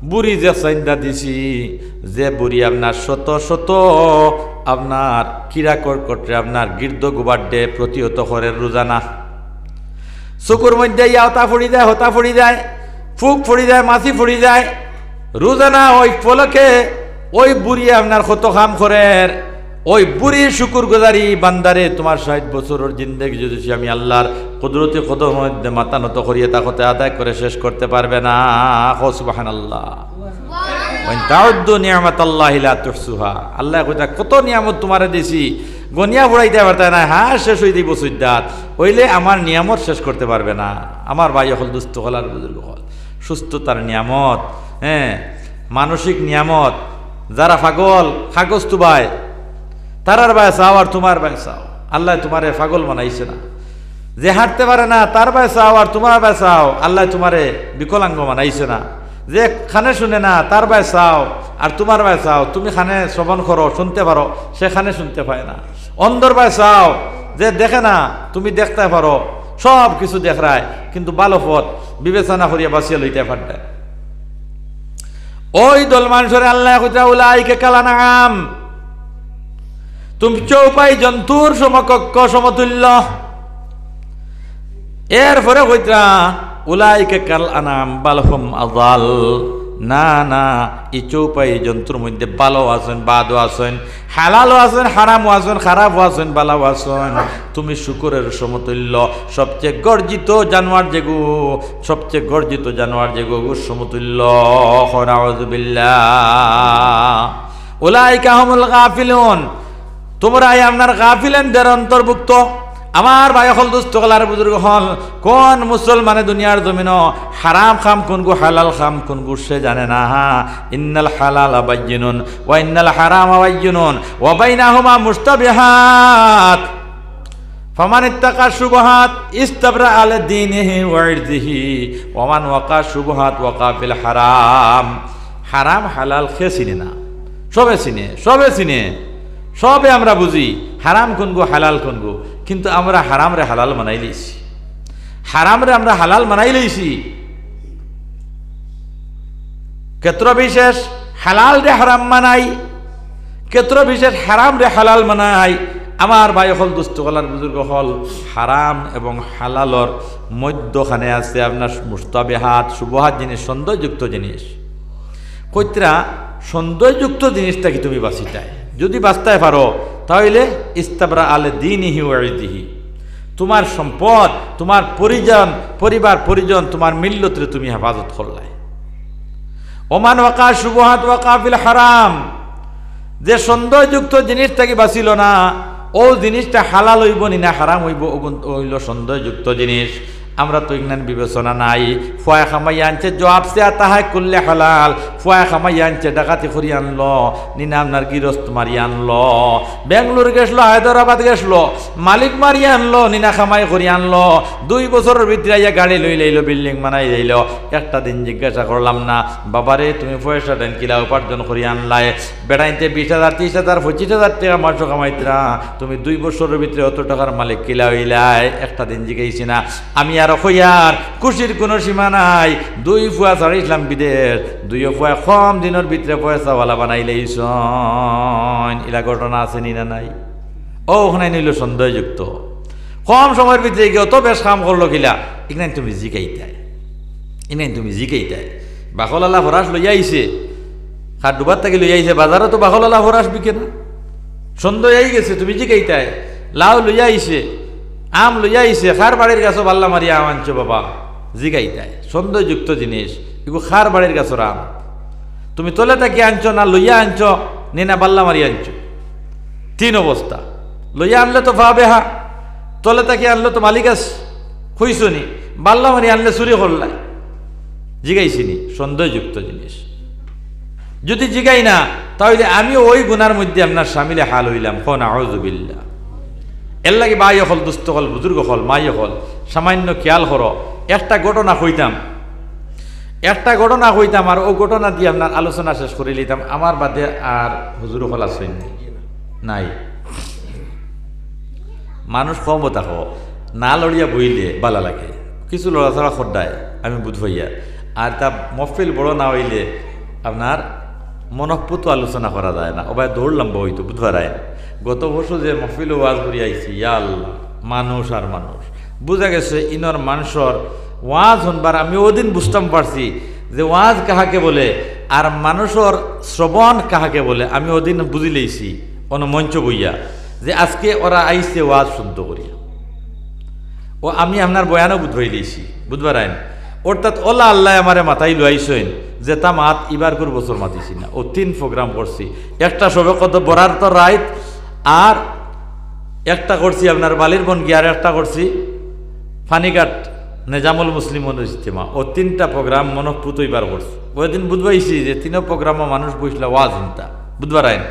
বুড়ি যে চাইন্দা দিছি, যে বুড়ি আপনার শত শত আপনার কিরা কর্কটে আপনার গির্দ গুবাড্ডে প্রতিহত করে রোজানা। চকুর মধ্যে হতা ফুড়ি যায়, হতা ফুড়ি যায়, ফুক ফুড়ি যায়, মাছি ফুড়ি যায়, রোজানা ওই ফলকে ওই বুড়ি আপনার কত কাম করে। ওই বুড়ির শুকুর গুজারি বান্দারে তোমার 60 বছরের জিন্দেগি যদি আমি আল্লাহর কুদরতি কদমের মধ্যে মাথা নত করিয়ে তাকতে আদায় করে শেষ করতে পারবে না। সুবহানাল্লাহ। ওয়া তাউদ্দু নিয়ামাতাল্লাহি লা তুহসুহা। আল্লাহ কইতা কত নিয়ামত তোমারে দিছি, গনিয়া ফুরাইতে পারতে না। হ্যাঁ, শেষ হই দিব সুদ্দাত হইলে আমার নিয়ামত শেষ করতে পারবে না। আমার ভাই হল, দুস্থ হল আর বুজুর্গ হল, সুস্থতার নিয়ামত, হ্যাঁ মানসিক নিয়ামত। যারা পাগল কাগজ তুবায়, তারার বায় চাও আর তোমার বায় চাও। আল্লাহ তোমারে পাগল বানাইছে না। যে হাঁটতে পারে না তার বায় চাও আর তোমার বায় চাও। আল্লাহ তোমারে বিকলাঙ্গ বানাইছে না। যে খানে শুনে না তার বায় চাও আর তোমার বায় চাও। তুমি খানে শ্রবণ করো, শুনতে পারো, সেখানে শুনতে পায় না। অন্ধর বায় চাও, যে দেখে না তুমি দেখতে পারো, সব কিছু দেখায়, কিন্তু ভালো পথ বিবেচনা করিয়া বাঁচিয়ে লইতে পারবে। ওই দল মানুষের আল্লাহ কইতা উলাইকা কালানাম, তুমি চৌপাই জন্তুর সমকক্ষ সমতুল্য। এরপরে কইতরা উলাইকা কাল আনাম বাল হুম আযাল, না না, এই চৌপাই জন্তুর মধ্যে ভালো আছেন, বাদও আছেন, হালালও আছেন, হারামও আছেন, খারাপও আছেন, বালাও আছেন। তুমি শুকরের সমতুল্য, সবচেয়ে গর্জিত জানোয়ার যেগু, সবচেয়ে গর্জিত জানোয়ার যেগু সমতুল্য। নাউযুবিল্লাহ। উলাইকা হুমুল গাফিলুন, তোমরাই আপনার গাফিলেনদের অন্তর্ভুক্ত। আমার ভাই হল, দুস্থ হলার বুজুর্গ হল, কোন মুসলমানে দুনিয়ার জমিন হারাম খাম কোনগু হালাল খাম কোনগু সে জানে না। ইন্নাল হালাল বাইয়িনুন ওয়া ইন্নাল হারাম বাইয়িনুন ওয়া বাইনাহুমা মুশতাবিহাত ফামান ইত্তাকা শুবহাত ইস্তাবরা আলা দীনিহি ওয়া ইরদিহি ওয়া মান ওয়াকা শুবহাত ওয়াকা ফিল হারাম। হারাম হালাল খে চিনে না, সবে চিনে, সবে চিনে, সবে আমরা বুঝি হারাম কোনগু হালাল কোনগু, কিন্তু আমরা হারাম রে হালাল বানাই লইছি, হারাম রে আমরা হালাল বানাই লইছি। ক্ষেত্র বিশেষ হালাল রে হারাম মানাই, ক্ষেত্র বিশেষ হারাম রে হালাল মানাই। আমার ভাই হল, দুস্থ হলার বুজুর্গ হল, হারাম এবং হালালর মধ্যখানে আছে আপনার মুস্তাবিহাত, শুভহাত জিনিস, সন্দেহযুক্ত জিনিস। কইতরা সন্দেহযুক্ত জিনিসটা কি তুমি বাঁচিটাই যদি বাঁচতে পারো, তাহলে ইস্তাবরা আলে দীনিহি ওয়া ইরদিহি, তোমার সম্পদ, তোমার পরিজন, পরিবার পরিজন, তোমার মিল্লতরে তুমি হেফাজত করলাই। ওমান ওয়াকা শুবহাত ওয়াকা ফিল হারাম, যে সন্দেহযুক্ত জিনিসটাকে বাঁচিল না, ও জিনিসটা হালাল হইব নি না হারাম হইব, হইল সন্দেহযুক্ত জিনিস। আমরা তো ইগনান বিবেচনা নাই। ফুয়া খামাই আনছে জবাব সে তাহাই করলে হালাল, ফুয়া খামাই আনছে ডাকাতি করি আনলো, নিনা আপনার গিরস্ত মারি আনলো, বেঙ্গলোর গেছলো, হায়দ্রাবাদ গেছলো, মালিক মারি আনলো, নিনা খামাই করি আনলো, 2 বছরের ভিতরে ইয়া গাড়ি লই লাইলো, বিল্ডিং বানাই লাইলো। একটা দিন জিজ্ঞাসা করলাম না, বাবারে তুমি পয়সা দেন কিলা উপার্জন করি আনলাই, বেড়াইতে 20,000 30,000 25,000 টাকা মাস কামাইতরা, তুমি 2 বছরের ভিতরে অত টাকার মালিক কিলা হইলাই? একটা দিন জিজ্ঞাসি না। আমি আর কইয়ার খুশির কোনো সীমা নাই। 2 ফুয়া ছাড়িয়েছিলাম বিদেশ, 2 ফুয়া কম দিনের ভিতরে পয়সাওয়ালা বানাইলেইছ। এলা ঘটনা আছে নি না নাই? ও ওখানে নিল সন্দেহযুক্ত, কম সময়ের ভিতরে গিয়ে অত বেশ কাম করলো কিলা? এখানে তুমি জিকাইতাই, এখানে তুমি জিকাইতাই। বাকলালা ফরাস লইয়া আইছে, খাট ডুবার থেকে লইয়া আইছে, বাজারে তো বাকলালা ফরাস বিকে না, সন্দেহ আই গেছে, তুমি জিকাইতাই। লাউ লইয়া আইছে, আম লইয়া আইছে, খার বাড়ির গাছও বাল্লা মারিয়া আম আনছো বাবা, জিগাইতাই। সন্দেহযুক্ত জিনিস এগুলো, খার বাড়ির গাছর আম তুমি তোলে তাকে আনছো না লইয়া আনছো, নে না বাল্লা মারিয়া আনছো, 3 অবস্থা। লইয়া আনলে তো ভাবে হা, তোলে তাকে আনলে তো মালিক আস খুঁজছো নি, বাল্লা মারি আনলে চুরি করলাই, জিগাইছি নি, সন্দেহযুক্ত জিনিস। যদি জিগাই না, তাহলে আমি ওই গুনার মধ্যে আপনার সামিলে হাল হইলাম। নাউযুবিল্লাহ। এর লাগে ভাই হল, দুস্থ হল, বুজুর্গ হল, মাই হল, সামান্য খেয়াল করো। একটা ঘটনা কইতাম, একটা ঘটনা কইতাম, আর ও ঘটনা দিয়ে আপনার আলোচনা শেষ করে লিতাম। আমার বাদে আর হুজুর হল আসেন নাই, মানুষ কম থাকো, না লড়িয়া বইলে বালা লাগে, কিছু লড়াচড়া খড্ডায় আমি বুধ হইয়া, আর তা মফিল বড় না হইলে আপনার মনঃপুত আলোচনা করা যায় না। ওবাই দৌড়লাম বইতো বুধবার আয়। গত বছর যে মফিল ওয়াজ করি আইছি, ইয়া আল্লাহ, মানুষ আর মানুষ, বুঝা গেছে ইনর মানুষের ওয়াজ শুনবার। আমি ওদিন বুঝতাম পারছি যে ওয়াজ কাহাকে বলে আর মানুষের শ্রবণ কাহাকে বলে। আমি ওদিন বুঝি লইছি কোনো মঞ্চ বইয়া যে আজকে ওরা আইছে ওয়াজ শুদ্ধ করিয়া, ও আমি আপনার বয়ানও বুধ হয়ে লইছি বুধবার আইন। অর্থাৎ ওলা আল্লাহ আমারে মাথায় লইছেন যে তা মাত এবার করে বছর মাতিছি না, ও 3 প্রোগ্রাম করছি। একটা সবে কত বরার তো রাইত, আর একটা করছি আপনার বালির বন গিয়ে, আর একটা করছি ফানিঘাট নেজামুল মুসলিম ইজতেমা। ও 3টা প্রোগ্রাম মনঃপুত এবার করছি। ওই দিন বুধবাইছি যে 3 প্রোগ্রামও মানুষ বসলে ওয়াজ চিন্তা বুধবার আইন,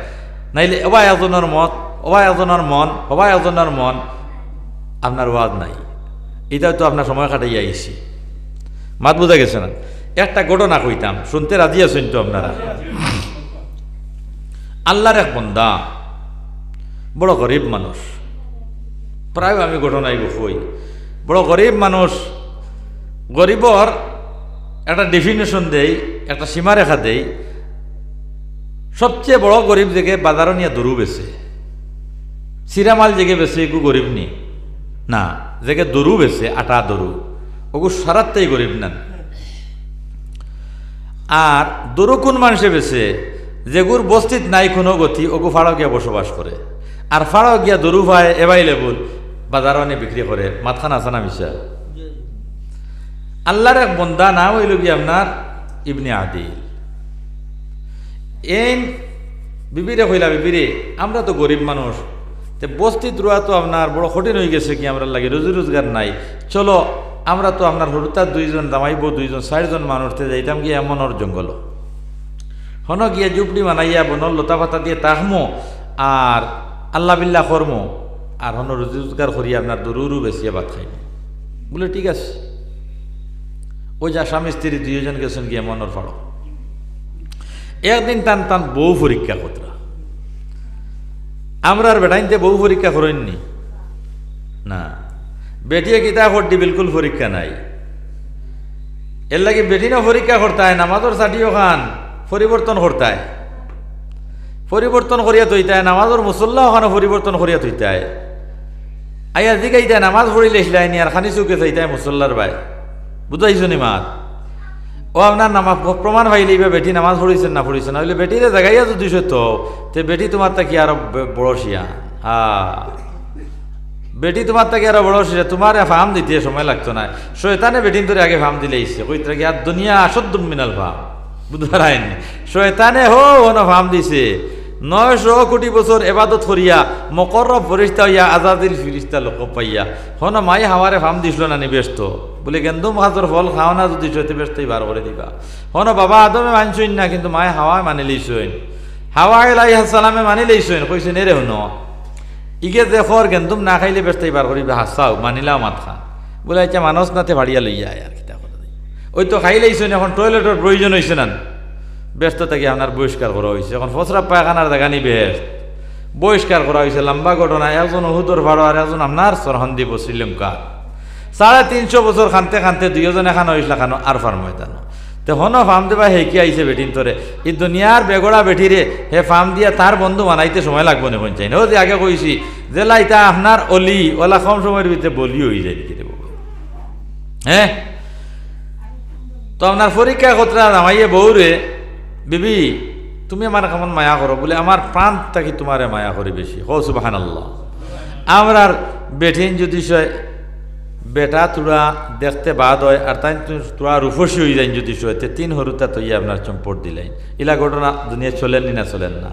নাইলে ওবাই এজনের মত, ওবাই এজনের মন, ওবাই এজনের মন, আপনার ওয়াজ নাই। এটাও তো আপনার সময় কাটাই আইছি, মাত বোঝা গেছে না? একটা ঘটনা কইতাম, শুনতে রাজি আছেন তো আপনারা? আল্লাহর এক বন্দা, বড় গরিব মানুষ, প্রায় আমি ঘটনাই কই, বড় গরিব মানুষ। গরিবর একটা ডেফিনেশন দেই, একটা সীমারেখা দেই। সবচেয়ে বড় গরিব দেখে বাজারও নিয়ে দরু বেছে, সিরামাল জেগে বেছে এগু গরিব নি না, জেগে দরু বেছে আটা দরু ওগু সারাত্তাই গরিব নান। আর দরু কোন মানুষে বেছে যেগুর বস্তিত নাই কোনো গতি ওগু ফাড়াও গিয়া বসবাস করে, আর ফাড়াও গিয়া দরু ভাই এভাইলেবল বাজার অনেক বিক্রি করে। মাথান আসানা মিশা আল্লাহর এক বন্দা নাম হইল গিয়ে আপনার ইবনে আদিল। এই বিবিরে কইলা, বিবিরে আমরা তো গরিব মানুষ, তে বস্তিত রোয়া তো আপনার বড় কঠিন হয়ে গেছে কি, আমরা লাগে রোজি রোজগার নাই, চলো আমরা তো আপনার হরুতার 2 জন দামাইব 2 জন 4 জন মানুষতে যাইতাম গিয়ে এমনর জঙ্গল হন গিয়ে জুপড়ি বানাইয়া বনল লতা পাতা দিয়ে তাহমো আর আল্লাহ বিল্লাহ কর্ম আর হন রোজি রোজগার করিয়া আপনার দরুরু বেশিয়া ভাত খাইনি। বলে ঠিক আছে। ওই যা স্বামী স্ত্রী 2 জন গেছেন গিয়ে মনর ফাড়ো। একদিন টান টান বউ পরীক্ষা কতরা, আমরা আর বেটাইনতে বউ পরীক্ষা করেননি না, বেটিয়ে কিতা করতি বিলকুল পরীক্ষা নাই। এর লাগে বেটিনও পরীক্ষা করতায়, নামাজর চাটিও খান পরিবর্তন করতায়, পরিবর্তন করিয়া তৈতায়, নামাজর মুসল্লা ওখানে পরিবর্তন করিয়া তৈতায়। আইয়া জিগাইতায় নামাজ পড়িলে ইসলাইনি আর খানি চুকে চাইতায় মুসল্লার ভাই, বুঝাইছো নি মাত? ও আপনার নামাজ প্রমাণ পাইলে বা বেটি নামাজ পড়িছেন না পড়িছেন, হইলে বেটিরে জাগাইয়া যদি সত্য তে বেটি তোমার তাকি আরো বড় শিয়া। বেটি তোমার তাকে আরো বড় শিয়া, তোমার ফার্ম দিতে সময় লাগতো না। শয়তানে বেটিন তোরে আগে ফার্ম দিলে ইচ্ছে কইতে কি আর দুনিয়া আসদ্দুম মিনাল ফার্ম, বুধবার আইনি শয়তানে হনো ফার্ম দিছে। 900 কোটি বছর এবাদত করিয়া মকররব ফরিস্তা হইয়া আজাদিল ফিরিস্তা লোক পাইয়া হন মাই হাওয়ারে ফার্ম দিছিল না নি ব্যস্ত বলে গেন্দুম হাজর ফল খাও না যদি সইতে ব্যস্তই বার করে দিবা। হন বাবা আদমে মানছইন না, কিন্তু মায় হাওয়ায় মানি লইছইন, হাওয়া আলাইহিস সালামে মানি লইছইন, কইছেন এরে হনো ইগে দেখর গেন্দুম না খাইলে ব্যস্তই বার করিবা, হাসাও মানিলাও মাত খা বলে আচ্ছা মানুষ নাতে ভাড়িয়া লইয়া আর কিতা করে ওই তো খাই লইছইন। এখন টয়লেটের প্রয়োজন হয়েছে না, ব্যস্ত থেকে আপনার বহিষ্কার করা হয়েছে। এখন ফসরা পায়খানার দেখা নি বেশ বহিষ্কার করা হয়েছে। লম্বা ঘটনা, একজন উহুদর ভাড়ো আর একজন আপনার সরহন্দিব শ্রীলঙ্কা 350 বছর খানতে খানতে 2 জন এখানে হয়েছিল খানো আর ফার ময়দান তো হন ফার্ম দেবা হেঁকি আইছে বেটিন তোরে এই দুনিয়ার বেগড়া বেঠিরে হে ফার্ম দিয়া তার বন্ধু বানাইতে সময় লাগবো না কোন চাই না। ও যে আগে কইছি যে লাইতা আপনার অলি ওলা কম সময়ের ভিতরে বলি হয়ে যায় কি দেবো হ্যাঁ। তো আপনার পরীক্ষা কতটা নামাইয়ে বউরে, বিবি তুমি আমার কেমন মায়া করো বলে আমার প্রাণ থাকি তোমারে মায়া করি বেশি। হো সুবহানাল্লাহ। আমরার বেঠিন যদি বেটা তোরা দেখতে বাদ হয় আর তাই তোরা রূপসী হয়ে যায় যদি শোতে 3 হরুতা তৈয়া আপনার চম্পট দিলেন। ইলা ঘটনা দুনিয়া চলেননি না চলেন না,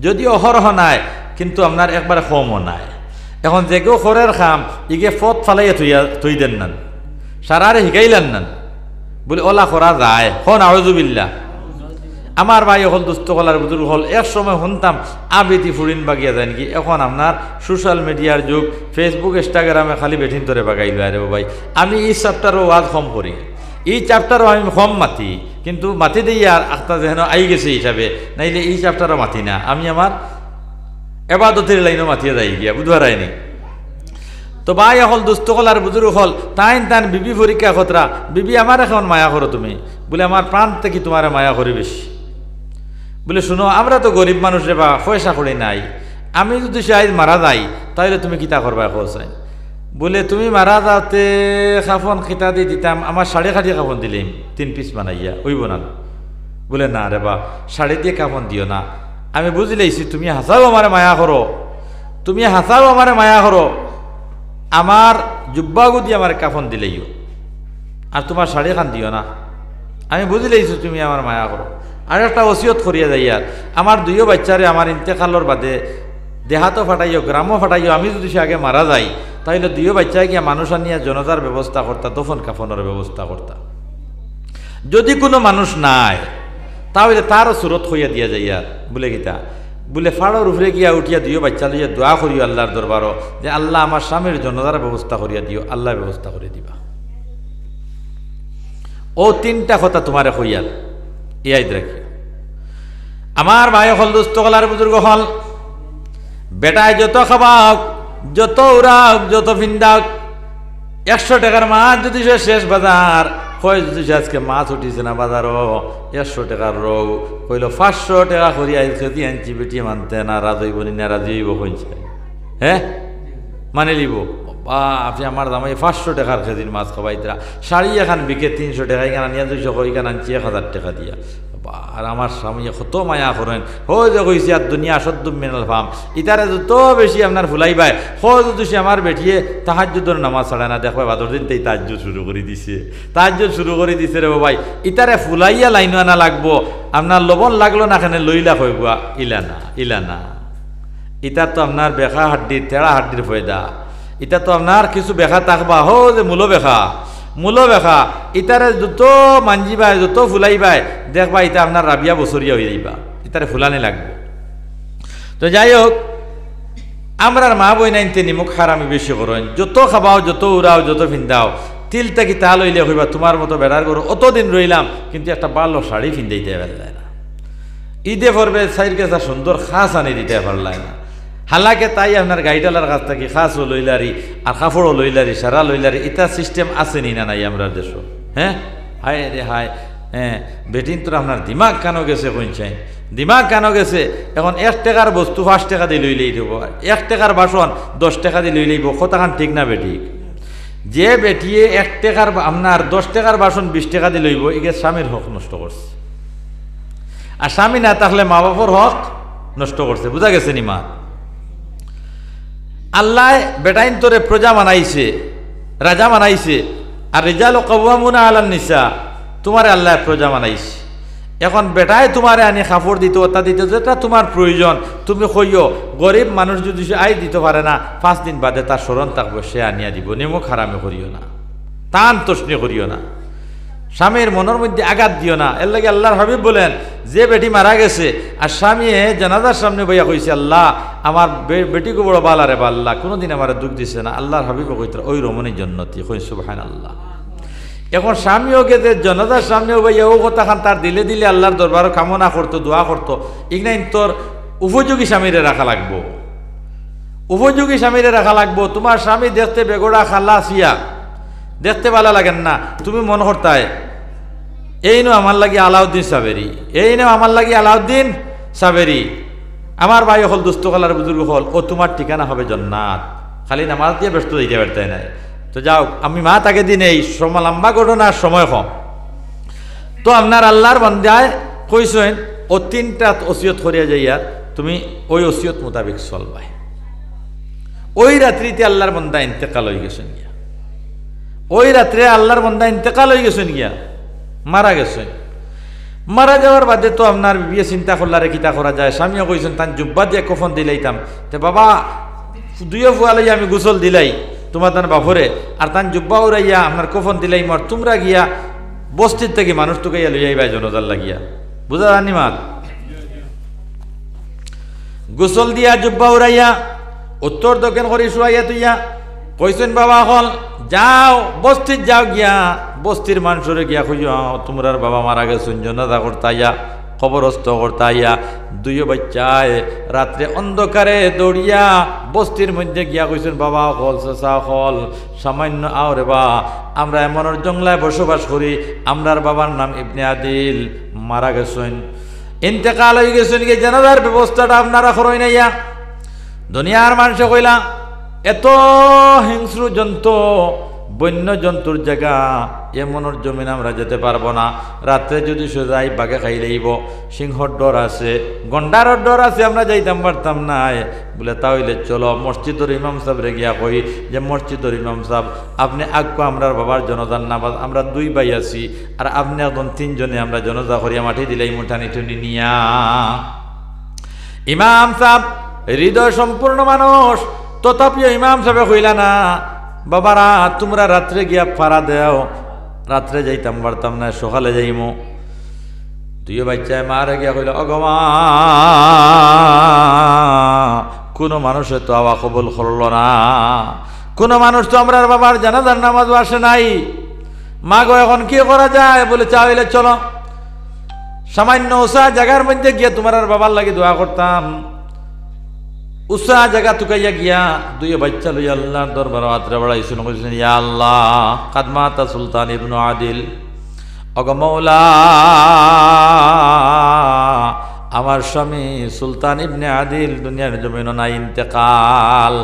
যদি অহরহ নাই কিন্তু আপনার একবারে কমও নাই। এখন যেগো খরের খাম ইগে ফত ফালাইয়া থই দেন নান, সারারে শিকাইলেন নান বলে ওলা করা যায়। হন আউযুবিল্লাহ। আমার ভাই হল দুস্থ কলার বুজুর্গ হল এক সময় শুনতাম আবেতি ফুরিন বাগিয়া যায় নাকি। এখন আপনার সোশ্যাল মিডিয়ার যুগ, ফেসবুক ইনস্টাগ্রামে খালি বেঠিন ধরে বাগাইল। আরে ভাই আমি এই চ্যাপ্টারও ওয়াজ কম করি, এই চ্যাপ্টারও আমি কম মাতি, কিন্তু মাতি দিই আর আখতা যেন আই গেছে হিসাবে, নাইলে এই চ্যাপ্টারও মাতি না। আমি আমার এবাদতের লাইনও মাতিয়ে যাই গিয়া বুধবার আইনি। তো ভাই হল দুস্থ কলার বুজুর্গ হল তান বিবি পরীক্ষা খতরা, বিবি আমার এখন মায়া করো তুমি বলে আমার প্রাণ থেকে তোমার মায়া করি বেশি। বলে শুনো আমরা তো গরিব মানুষ রে বা পয়সা করি নাই, আমি যদি আজ মারা যাই তাহলে তুমি কিতা করবা খোঁচাই বলে তুমি মারা যাতে খাফন খিতা দিয়ে দিতাম, আমার 3.5 কাফন দিলেন 3 পিস বানাইয়া ওইব না। বলে না রে বা 3.5 দিয়ে কাফন দিও না, আমি বুঝি লাইছি তুমি হাসাও আমারে মায়া করো, তুমি হাসাও আমারে মায়া করো, আমার জুব্বাগু দিয়ে আমার কাফন দিলেইও আর তোমার 3.5 খান দিও না, আমি বুঝি লাইছি তুমি আমার মায়া করো। আর একটা ওসিয়ত করিয়া যাই আর আমার 2 বাচ্চারে আমার ইন্তেকালর বাদে দেহাতো ফাটাইও গ্রামও ফাটাইও, আমি যদি সে আগে মারা যাই তাহলে 2 বাচ্চায় গিয়া মানুষ আনিয়া জনতার ব্যবস্থা করতা, দফন কাফনের ব্যবস্থা করতা। যদি কোনো মানুষ নাই তাহলে তারও সুরত হইয়া দিয়া যাই আর বলে গীতা বলে ফাড়োর উপরে গিয়া উঠিয়া 2 বাচ্চা লইয়া দোয়া করিও আল্লাহর দরবারও যে আল্লাহ আমার স্বামীর জনতার ব্যবস্থা করিয়া দিও, আল্লাহ ব্যবস্থা করে দিবা। ও 3টা কথা তোমারে হইয়ার ইয়াদ রাখি। আমার ভাই হল দুস্থ কলার বুজুর্গ হল বেটায় যত খাবাক যত উড়াক যত ফিন্দাক 100 টাকার মাছ যদি সে শেষ বাজার কয় যদি সে আজকে মাছ উঠিছে না বাজারও 100 টাকার রোগ কইল 500 টাকা করি আজকে দিয়ে আনছি বেটি মানতে না রাজইব না রাজি হইব কইছে হ্যাঁ মানে লিব বা আপনি আমার দাম 500 টাকার কেজির মাছ খাবাইতরা শাড়ি এখান বিকে 300 টাকা এখানে নিয়ে 200 করে এখানে আনছি 1000 টাকা দিয়া। আর আমার স্বামী কত মায়া করেন, হো যে কইছি আর দুনিয়া সদ্য মিনাল ফাম ইতারে যত বেশি আপনার ফুলাইবাই হো যদি সে আমার বেঠিয়ে তাহাজ্জুদের নামাজ ছাড়ে না, দেখবা বাদর দিন তাই তাহাজ্জুদ শুরু করে দিছে, তাহাজ্জুদ শুরু করে দিছে রে ভাই। ইতারে ফুলাইয়া লাইন আনা লাগবো, আপনার লবণ লাগলো না খানে লইলা হইবা ইলানা ইলানা। ইটা তো আপনার বেখা হাড্ডির তেড়া হাড্ডির ফয়দা, এটা তো আপনার কিছু বেখা থাকবা হো যে মূলো বেখা ইতারে যত মানজিবাই যত ফুলাইবাই দেখবা এটা আপনার রাবিয়া বছরিয়া হয়ে যাইবা, ইতারে ফুলানি লাগবে। তো যাই হোক, আমরার মা বই নাইনতে নিমুখ হারামি বেশি করেন, যত খাবাও যত উড়াও যত ফিন্দাও তিল তাকি তা লইলে হইবা তোমার মতো বেড়ার করো অতদিন রইলাম, কিন্তু একটা ভালো শাড়ি ফিন্দাইতে পারলাই না। ঈদে পড়বে সাইর কাছে সুন্দর খাস আনি দিতে পারলাই না। হালাকে তাই আপনার গাড়িটালার কাছ থেকে খাসও লইলারি আর কাপড়ও লইলারি সারা লইলারি এটা সিস্টেম আছে নি না নাই আমরা দেশ? হ্যাঁ হায় রে হায়, হ্যাঁ বেটিন তো আপনার দিমাগ কেন গেছে কইছেন, দিমাগ কেন গেছে? এখন 1 টাকার বস্তু 5 টাকা দিয়ে লইলেই দেব, 1 টাকার বাসন 10 টাকা দিয়ে লইলেইব, কতখান ঠিক না বেটি? যে বেটিয়ে 1 টাকার আপনার 10 টাকার বাসন 20 টাকা দিয়ে লইব, এগে স্বামীর হক নষ্ট করছে, আর স্বামী না থাকলে মা বাবার হক নষ্ট করছে। বুঝা গেছে নি মা? আল্লাহ বেটাইন তোরে প্রজা বানাইছে, রাজা বানাইছে, আর রিজাল কাওয়ামুনা আলান নিসা, তোমারে আল্লাহ প্রজা বানাইছে। এখন বেটায় তোমারে আনি কাপড় দিত ওটা দিত যেটা তোমার প্রয়োজন, তুমি কইও গরিব মানুষ যদি আয় দিতে পারে না 5 দিন বাদে তার স্মরণ থাকবে, সে আনিয়া দিব। নিমুখ হারামে করিও না, টান তসনি করিও না, স্বামীর মনের মধ্যে আঘাত দিও না। এর লাগে আল্লাহর হাবিব বলেন, যে বেটি মারা গেছে আর স্বামী জানাজার সামনে বইয়া কইছে আল্লাহ আমার বেটিকে বড় বালারে বাল্লা, কোনোদিন আমার দুঃখ দিছে না, আল্লাহর হাবিব কইতে ওই রমণী জন্নতি, কই সুবহানাল্লাহ। এখন স্বামীও গেছে জানাজার সামনেও বইয়া ও কথা খান তার দিলে দিলে আল্লাহর দরবারও কামনা করতো, দোয়া করতো। ইগনাইন তোর উপযোগী স্বামীরে রাখা লাগবো, উপযোগী স্বামীরে রাখা লাগবো। তোমার স্বামী দেখতে বেগোড়া খাল্লা সিয়া দেখতে ভালো লাগেন না, তুমি মন করতায় এই নো আমার লাগি আলাউদ্দিন সাবেরি, এই নো আমার লাগি আলাউদ্দিন সাবেরি। আমার ভাই হল দুস্থ কালার বুজুর্গ হল, ও তোমার ঠিকানা হবে জান্নাত, খালি নামাজ দিয়ে ব্যস্ত দিতে পারতে নাই। তো যাও, আমি মা তাকে দিন এই সময় লম্বা ঘটনার সময় কম। তো আপনার আল্লাহর বান্দায় কইছেন ও 3টা ওসিয়ত করিয়া যাইয়া তুমি ওই ওসিয়ত মোতাবেক চলবাই। ওই রাত্রিতে আল্লাহর বান্দা ইন্তেকাল হয়ে গেছেন গিয়া, ওই রাত্রে আল্লাহর বান্দা ইন্তেকাল হয়ে গেছেন গিয়া, মারা গেছেন। মারা যাওয়ার বাদে তো আপনার বিয়ে চিন্তা করলারে কিতা করা যায়। স্বামীও কইছেন তান জুব্বা দিয়ে কফন দিলাইতাম, তে বাবা 2 ফুয়ালাই আমি গোসল দিলাই তোমার তার বাপরে, আর তান জুব্বা উড়াইয়া আপনার কফন দিলাই মার, তোমরা গিয়া বস্তির থেকে মানুষ তো গাইয়া লইয়াই ভাই জনজার লাগিয়া। বুঝা জানি মাত? গোসল দিয়া জুব্বা উড়াইয়া উত্তর দক্ষিণ করি শুয়াইয়া তুইয়া কইছেন বাবা হল যাও বস্তির যাও, গিয়া বস্তির মানুষরে গিয়া খুঁজো তোমরার বাবা মারা গেছেন, জনাজা করতাইয়া কবরস্থ করতাইয়া। 2 বাচ্চায় রাত্রে অন্ধকারে দৌড়িয়া বস্তির মধ্যে গিয়া কইছেন বাবা হল চাচা হল সামান্য আও রে বা, আমরা এমনের জংলায় বসবাস করি, আমরার বাবার নাম ইবনে আদিল, মারা গেছেন, ইন্তেকাল হয়ে গেছেন। গিয়ে জানাজার ব্যবস্থাটা আপনারা করই নাইয়া। দুনিয়ার মানুষে কইলা এত হিংস্র জন্তু বন্য জন্তুর জায়গা, এমনের জমিন আমরা যেতে পারবো না। রাত্রে যদি সোজাই বাঘে খাই লইব, সিংহর ডর আছে, গন্ডারের ডর আছে, আমরা যাইতাম পারতাম না। বলে তাহলে চলো মসজিদের ইমাম সাহেবরে গিয়া কই যে মসজিদের ইমাম সাহেব আপনি আগ্য আমরার বাবার জনজার নামাজ, আমরা 2 ভাই আছি আর আপনি এখন 3 জনে আমরা জনজা করিয়া মাটি দিলাই মুঠানি টুনি নিয়া। ইমাম সাহেব হৃদয় সম্পূর্ণ মানুষ, তথাপিও ইমাম সাহেব কইলা না বাবারা তোমরা রাত্রে গিয়া ফাড়া দেও, রাত্রে যাইতাম পারতাম না, সকালে যাইমো। 2 বাচ্চায় মারে গিয়া কইল অগমা কোনো মানুষের তো আওয়া কবুল করলো না, কোনো মানুষ তো আমরার বাবার জানাজার নামাজ আসে নাই। মা গো এখন কি করা যায়? বলে চাইলে চলো সামান্য উষা জায়গার মধ্যে গিয়া তোমার আর বাবার লাগে দোয়া করতাম। উষা জায়গা তুকাইয়া গিয়া 2 বাচ্চা লইয়া আল্লাহর দরবারে আত্রা বাড়াইছেন, কইছেন ইয়া আল্লাহ কাদমাতা সুলতান ইবনে আদিল, অগ মৌলা আমার স্বামী সুলতান ইবনে আদিল দুনিয়ার জমিন নাই, ইন্তেকাল,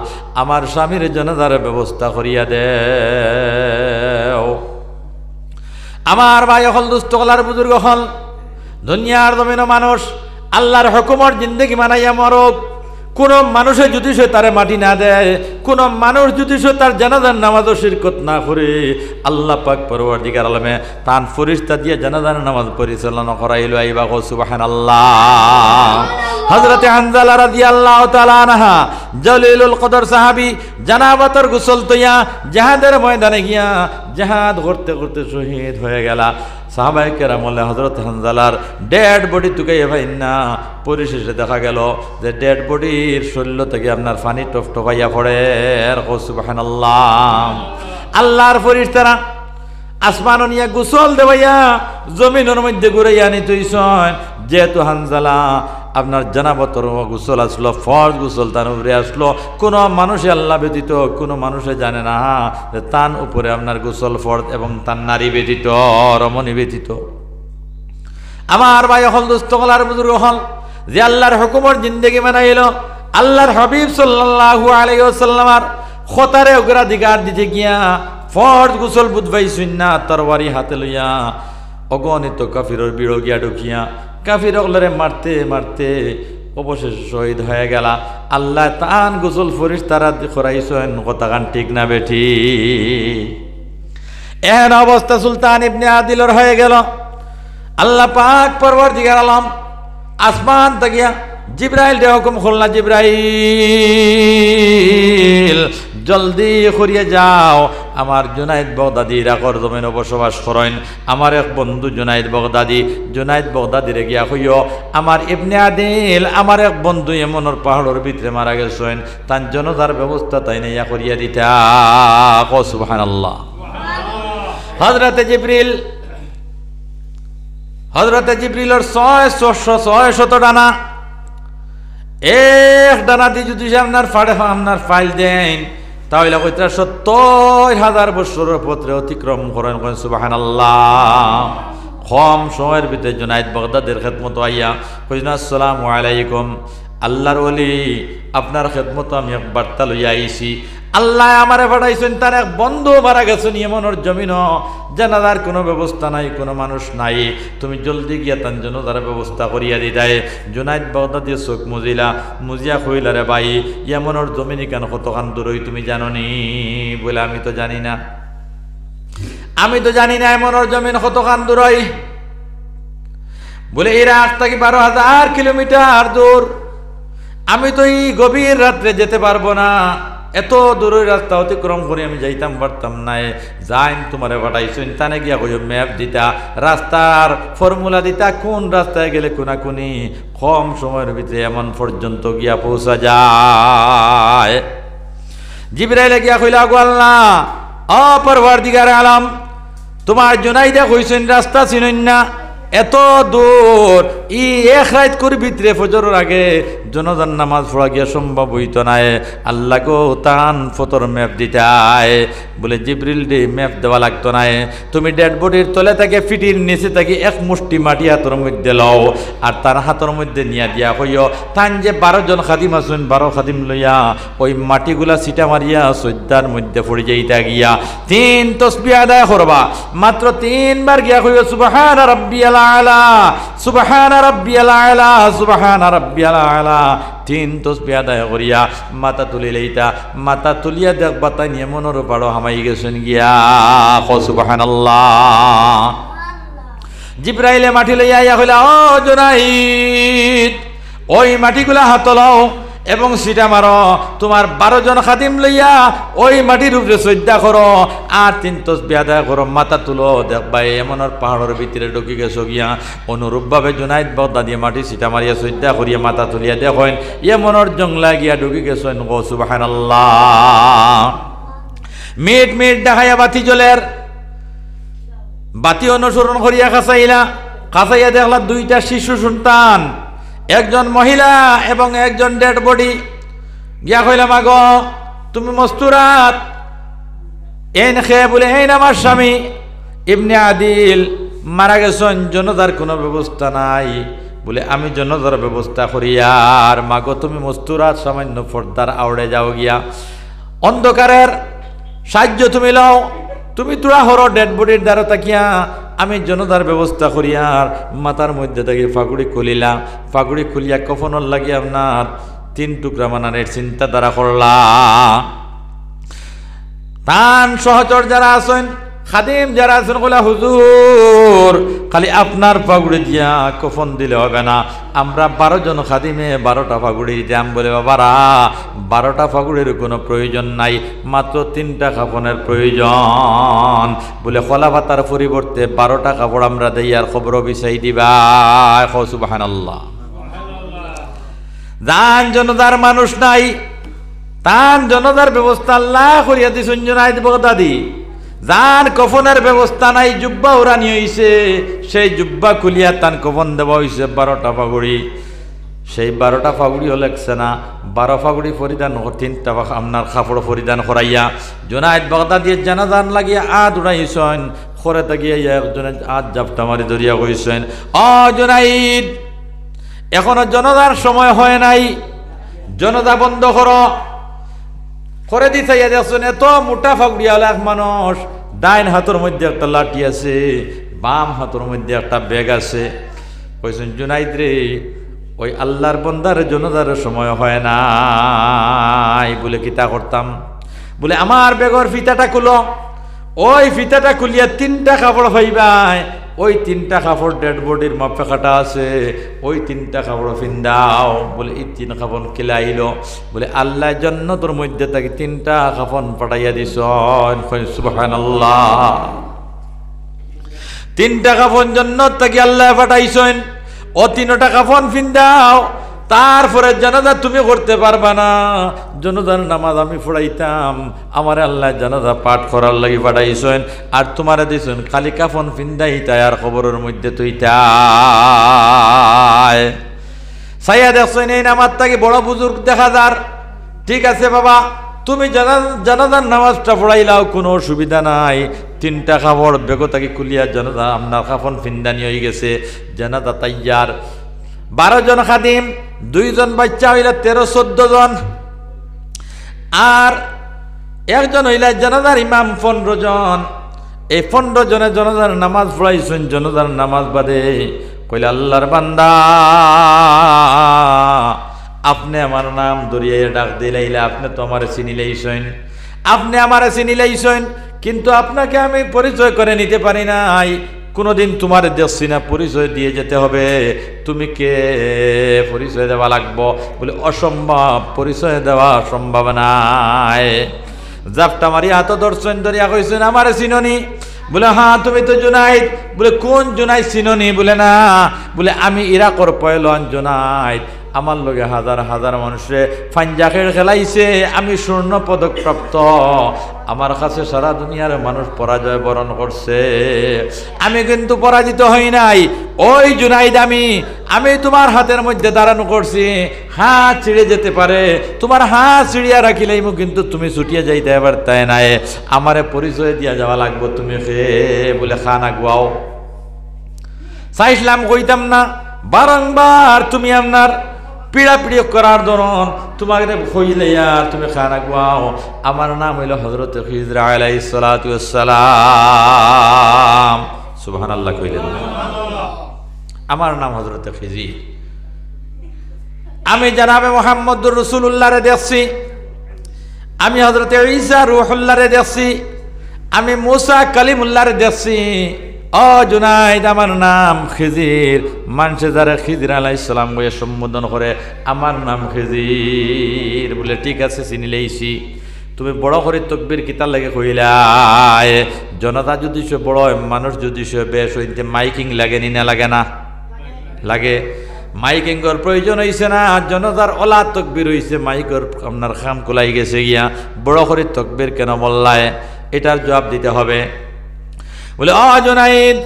আমার স্বামীর জানাজার ব্যবস্থা করিয়া দেও। আমার ভাই হল, দুস্থ হলার বুজুর্গ হল, দুনিয়ার জমিন মানুষ আল্লাহর হুকুমর জিন্দগি মানাইয়া মরক। কোন মানুষে যদি সে তারে মাটি না দেয়, কোন মানুষ যদি সে তার জানাজার নামাজও শিরকত না করে, আল্লাহ পাক পরওয়ারদিগার আলমে তান ফেরেশতা দিয়ে জানাজার নামাজ পরিচালনা করাইল। আইবা গো সুবহানাল্লাহ। হযরতে হানজালা রাদিয়াল্লাহু তাআলা আনহা জলিলুল কদর সাহাবী, জানাবাতের গোসল তৈয়া জিহাদের ময়দানে গিয়া জিহাদ করতে করতে শহীদ হয়ে গেলা। সাহাবায়ে কেরাম বলে হযরত হানজালার ডেড বডি তুকাইয়া ভাই না, পরিশেষে দেখা গেল যে ডেড বডির শরীর থেকে আপনার পানি টপটপাইয়া পড়ে। সুবহানাল্লাহ। আল্লাহর ফেরেশতারা আসমান নিয়ে গোসল দেওয়াইয়া জমিনের মধ্যে ঘুরাইয়া নিতেছেন। যেহেতু হানজালা আপনার জানাবতর গোসল আসলো, ফরজ গোসল তার উপরে আসলো, কোনো মানুষে আল্লাহ ব্যতীত কোনো মানুষে জানে না যে তার উপরে আপনার গোসল ফরজ, এবং তার নারী ব্যতীত, রমণী ব্যতীত। আমার ভাই হল, দুস্থ হলার বুজুর্গ হল, যে আল্লাহর হুকুমর জিন্দেগি বানাইল, আল্লাহর হাবিব সাল্লাল্লাহু আলাইহি ওয়াসাল্লামের খতারে অগ্রাধিকার দিতে গিয়া ফরজ গোসল বুধবাইছেন না, তরবারি হাতে লইয়া অগণিত কাফিরের বিড় গিয়া ঢুকিয়া কাফির অগলারে মারতে মারতে অবশেষে শহীদ হয়ে গেল। আল্লাহ তান গোসল ফেরেশতারা করাইছেন, কথাগান ঠিক না বেঠি? এহেন অবস্থা সুলতান ইবনে আদিলর হয়ে গেল। আল্লাহ পাক পরওয়ারদিগার আলম আসমান তাকিয়া জিব্রাইল রে হুকুম করলা, জিব্রাইল জলদি করিয়া যাও, আমার জুনাইদ বগদাদি ইরাকর জমিনে বসবাস করেন, আমার এক বন্ধু জুনাইদ বগদাদিরে গিয়া কইও আমার ইবনে আদিল, আমার এক বন্ধু এমনর পাহাড়ের ভিতরে মারা গেছেন, তার জনতার ব্যবস্থা তাই নিয়া করিয়া দিতা। সুবহানাল্লাহ। হযরতে জিবরিলের 600 ডানা, এক ডানা দিয়ে যদি আপনার ফাইল দেন তাহলে কইতা 70,000 বছরের পথে অতিক্রম করেন। সুবহানাল্লাহ। কম সময়ের ভিতরে জুনাইদ বগদাদের খেদমত আইয়া কইনা আসসালামু আলাইকুম, আল্লাহর ওলি আপনার খেদমত আমি এক বার্তা লইয়া আইছি। আল্লাহ আমারে পাঠাইছেন, তার এক বন্ধু মারা গেছেন এমনর জমিন, জানাজার কোনো ব্যবস্থা নাই, কোনো মানুষ নাই, তুমি জলদি গিয়া তার জন্য তারা ব্যবস্থা করিয়া দিতাই। জুনাইদ বগদাদি চোখ মুজিয়া কইলা রে ভাই, এমনর জমিনি কেন কতখান দূর হই তুমি জানো নি? বলে আমি তো জানি না এমনর জমিন কতখান দূর হই। বলে ইরাক থেকে 12,000 কিলোমিটার দূর, আমি তো এই গভীর রাত্রে যেতে পারবো না, এত দূরের রাস্তা অতিক্রম করে আমি যাইতাম পারতাম না। যাইন তোমারে পাঠাইছেন, তানে গিয়া কই ম্যাপ দিতা, রাস্তার ফর্মুলা দিতা, কোন রাস্তায় গেলে কোনাকুনি কম সময়ের ভিতরে এমন পর্যন্ত গিয়া পৌঁছা যায়। জিবরাইল গিয়া কইলা গো আল্লাহ, ও পরওয়ারদিগার আলম, তোমার জুনাইদে কইছেন রাস্তা চিনেন না, এত দূর এক রাত করে ভিতরে ফজরের আগে জনজান নামাজ পড়া গিয়া সম্ভব হইত নাই। আল্লাহ গো তান ফতর ম্যাপ দিতাই। বলে জিবরিল রে ম্যাপ দেওয়া লাগতো নাই, তুমি ডেড বডির তলে থেকে ফিটির নিচে থেকে এক মুষ্টি মাটি হাতের মধ্যে লও, আর তার হাতের মধ্যে নিয়া দিয়া কইও তান যে 12 জন খাদিম আছেন, 12 খাদিম লইয়া ওই মাটিগুলা ছিটা মারিয়া সজ্জার মধ্যে পড়ে যাইতা গিয়া 3 তাসবিহ আদায় করবা। মাত্র 3 বার গিয়া কইও সুবহানা রাব্বিয়াল আলা, সুবহানা রাব্বিয়াল আলা, সুবহানা রাব্বিয়াল আলা। 3 তাসবিহ আদায় করিয়া মাথা তুলি লইতা, মাথা তুলিয়া দেখবা তাই এমনর পাড়ো হামাই গেছেন গিয়া। সুবহানাল্লাহ। জিবরাইলে মাটি লইয়া আইয়া কইলা, ও জুনাইদ, ওই মাটিগুলা হাত লও এবং সিটা মারো, তোমার 12 জন খাদিম লইয়া ওই মাটির উপরে সজ্জা করো, আর 3 তাসবিহ আদায় করো, মাথা তুলো, দেখবা এমনর পাহাড়ের ভিতরে ঢুকি গেছো গিয়া। অনুরূপভাবে জুনাইদ বগদাদি মাটি সিটা মারিয়া সজ্জা করিয়া মাথা তুলিয়া দেখেন এমনর জংলা গিয়া ঢুকি গেছেন। গো সুবহানাল্লাহ। মিট দেখাইয়া বাতি জ্বলের, বাতি অনুসরণ করিয়া কাছাইয়া দেখলা 2টা শিশু সন্তান, একজন মহিলা এবং একজন ডেড বডি। গিয়া কইলাম আগো তুমি মস্তুরাত, এই খেয়ে বলে এই আমার স্বামী ইবনে আদিল মারা গেছেন, জনতার কোনো ব্যবস্থা নাই, বলে আমি জনাজার ব্যবস্থা করি। আর মাগো তুমি মস্তুরাত সামান্য পর্দার আউড়ে যাও গিয়া, অন্ধকারের সাহায্য তুমি লও, তুমি তোরা হর ডেড বডির দ্বারা তাকিয়া আমি জনতার ব্যবস্থা করি। আর মাথার মধ্যে থেকে ফাগুড়ি খুলিলা, ফাগুড়ি খুলিয়া কফনের লাগিয়া আপনার 3 টুকরা বানানোর চিন্তা দ্বারা করলা। তান সহচর যারা আছেন, খাদিম যারা আছেন, বলে হুজুর খালি আপনার পাগুড়ি দিয়া কফন দিলে হবে না, আমরা 12 জন খাদিমে 12টা পাগুড়ি দিতাম। বলে বাবারা 12টা পাগুড়ির কোনো প্রয়োজন নাই, মাত্র 3টা কাফনের প্রয়োজন। বলে খোলা পাতার পরিবর্তে 12টা কাপড় আমরা দেই, আর খবর বিছাই দিবা। সুবহানাল্লাহ। যান জনতার মানুষ নাই, তান জনতার ব্যবস্থা আল্লাহ করিয়া দিছেন জুনায়েদ বাগদাদি। যার কফনের ব্যবস্থা নাই, জুব্বা উড়ানি হইছে, সেই জুব্বা খুলিয়া তান কফন দেওয়া হইছে 12টা পাগুড়ি। সেই 12টা পাগুড়ি লাগছে না, 12 পাগুড়ি পরিধান 3টা আপনার কাপড় পরিধান করাইয়া জুনায়েদ বাগদাদি জানাজান লাগিয়া উড়াইছেন। খরে তাকিয়া একজনে জাপটা মারি ধরিয়া কইছেন, অ জুনায়েদ এখনো জনতার সময় হয় নাই, জনতা বন্ধ করো। করে দিতে দেখছেন এত মোটা ফাগুড়িয়ালা এক মানুষ, ডাইন হাতের মধ্যে একটা লাঠি আছে, বাম হাতের মধ্যে একটা ব্যাগ আছে। কইছেন জুনাইদ রে, ওই আল্লাহর বন্দার জনতার সময় হয় নাই। বলে কিতা করতাম? বলে আমার ব্যাগর ফিতাটা খুলো, ওই ফিতাটা খুলিয়া 3টা কাপড় পাইবাই, ওই 3টা কাপড় ডেড বডির মাপে কাটা আছে, ওই 3টা কাপড় ফিন্দাও। বলে এই 3 কাপড় কিলাইল। বলে আল্লাহ জান্নাতের মধ্যে তাকে 3টা কাপড় পাঠাইয়া দিছ। সুবহানাল্লাহ। 3টা কাপড় জান্নাত থেকে আল্লাহ পাঠাইছেন, ও 3টা কাপড় ফিন্দাও। তারপরে জানাজা তুমি করতে পারবা না, জানাজার নামাজ আমি পড়াইতাম, আমার আল্লাহ জানাজা পাঠ করার লাগি পাঠাইছেন, আর তোমারে দিছেন খালি কাফন ফিন্দাইতাই আর খবরের মধ্যে তুইতাই। সাইয়া দেখছেন এই নামাজ তাকে বড় বুজুর্গ দেখা যার, ঠিক আছে বাবা তুমি জানাজার নামাজটা পড়াইলাও, কোনো অসুবিধা নাই। 3টা কাপড় বেগো তাকে খুলিয়া জানাজা আপনার কাফন ফিন্দানি হয়ে গেছে, জানাজা তাইয়ার। 12 জন খাদিম, 2 জন বাচ্চা হইলা 13-14 জন, আর একজন হইলা জানাজার ইমাম 15 জন। এই 15 জনে জানাজার নামাজ পড়াইছেন। জানাজার নামাজ বাদে কইলা আল্লাহর বান্দা আপনি আমার নাম ধরিয়া ডাক দিলাইলা, আপনি তো আমারে চিনি লাইছেন, আপনি আমারে চিনি লাইছেন, কিন্তু আপনাকে আমি পরিচয় করে নিতে পারি নাই। কোনোদিন তোমার দেখছি না, পরিচয় দিয়ে যেতে হবে। তুমি কে পরিচয় দেওয়া লাগবো? বলে অসম্ভব, পরিচয় দেওয়া সম্ভব নাই। জাপটা মারি হাত দর্শন ধরিয়া কইছেন আমারে চিননি? বলে হ্যাঁ তুমি তো জুনাইদ। বলে কোন জুনাইদ চিননি? বলে না, বলে আমি ইরাকর পয়লওয়ান জুনাইদ, আমার লগে হাজার হাজার মানুষে ফাঞ্জাকের খেলাইছে, আমি স্বর্ণ পদক প্রাপ্ত, আমার কাছে সারা দুনিয়ার মানুষ পরাজয় বরণ করছে, আমি কিন্তু পরাজিত হই নাই। ওই জুনাইদ আমি তোমার হাতের মধ্যে দাঁড়ানো করছি, হাত ছিঁড়ে যেতে পারে, তোমার হাত ছিঁড়িয়া রাখিলেই কিন্তু তুমি ছুটিয়ে যাইতে এবার তাই নাই, আমারে পরিচয় দিয়া যাওয়া লাগবো। তুমি খে বলে খান আগুয়াও। চাইছিলাম কইতাম না, বারংবার তুমি আপনার পিড়াপিড়ি করার ধরন তোমাকে হইলে আর তুমি খানা গুয়াও। আমার নাম হইল হযরত খিজর আলাইহিস সালাতু ওয়াস সালাম। সুবহানাল্লাহ কইলেন। আমার নাম হযরত খিজির। আমি জনাবে মুহাম্মদুর রাসূলুল্লাহ রে দেখছি, আমি হযরত ঈসা রূহুল্লাহ রে দেখছি, আমি মুসা কালিমুল্লাহ রে দেখছি। ও জুনাইদ আমার নাম খিজির। মানুষে যারা খিজির আলাইহিস সালাম বলে সম্বোধন করে, আমার নাম খিজির। বলে ঠিক আছে চিনিলেইছি। তুমি বড় করে তকবীর কিতার লাগে কইলাই? জনতা যদি সে বড় হয়, মানুষ যদি সে বেশ হইতে মাইকিং লাগে নি না লাগে? না লাগে। মাইকিংয়ের প্রয়োজন হইছে না, জনতার ওলা তকবীর হইছে, মাইকের আপনার খাম কুলাই গেছে গিয়া, বড় করে তকবীর কেন বললাই? এটার জবাব দিতে হবে। বলে ও জুনাইদ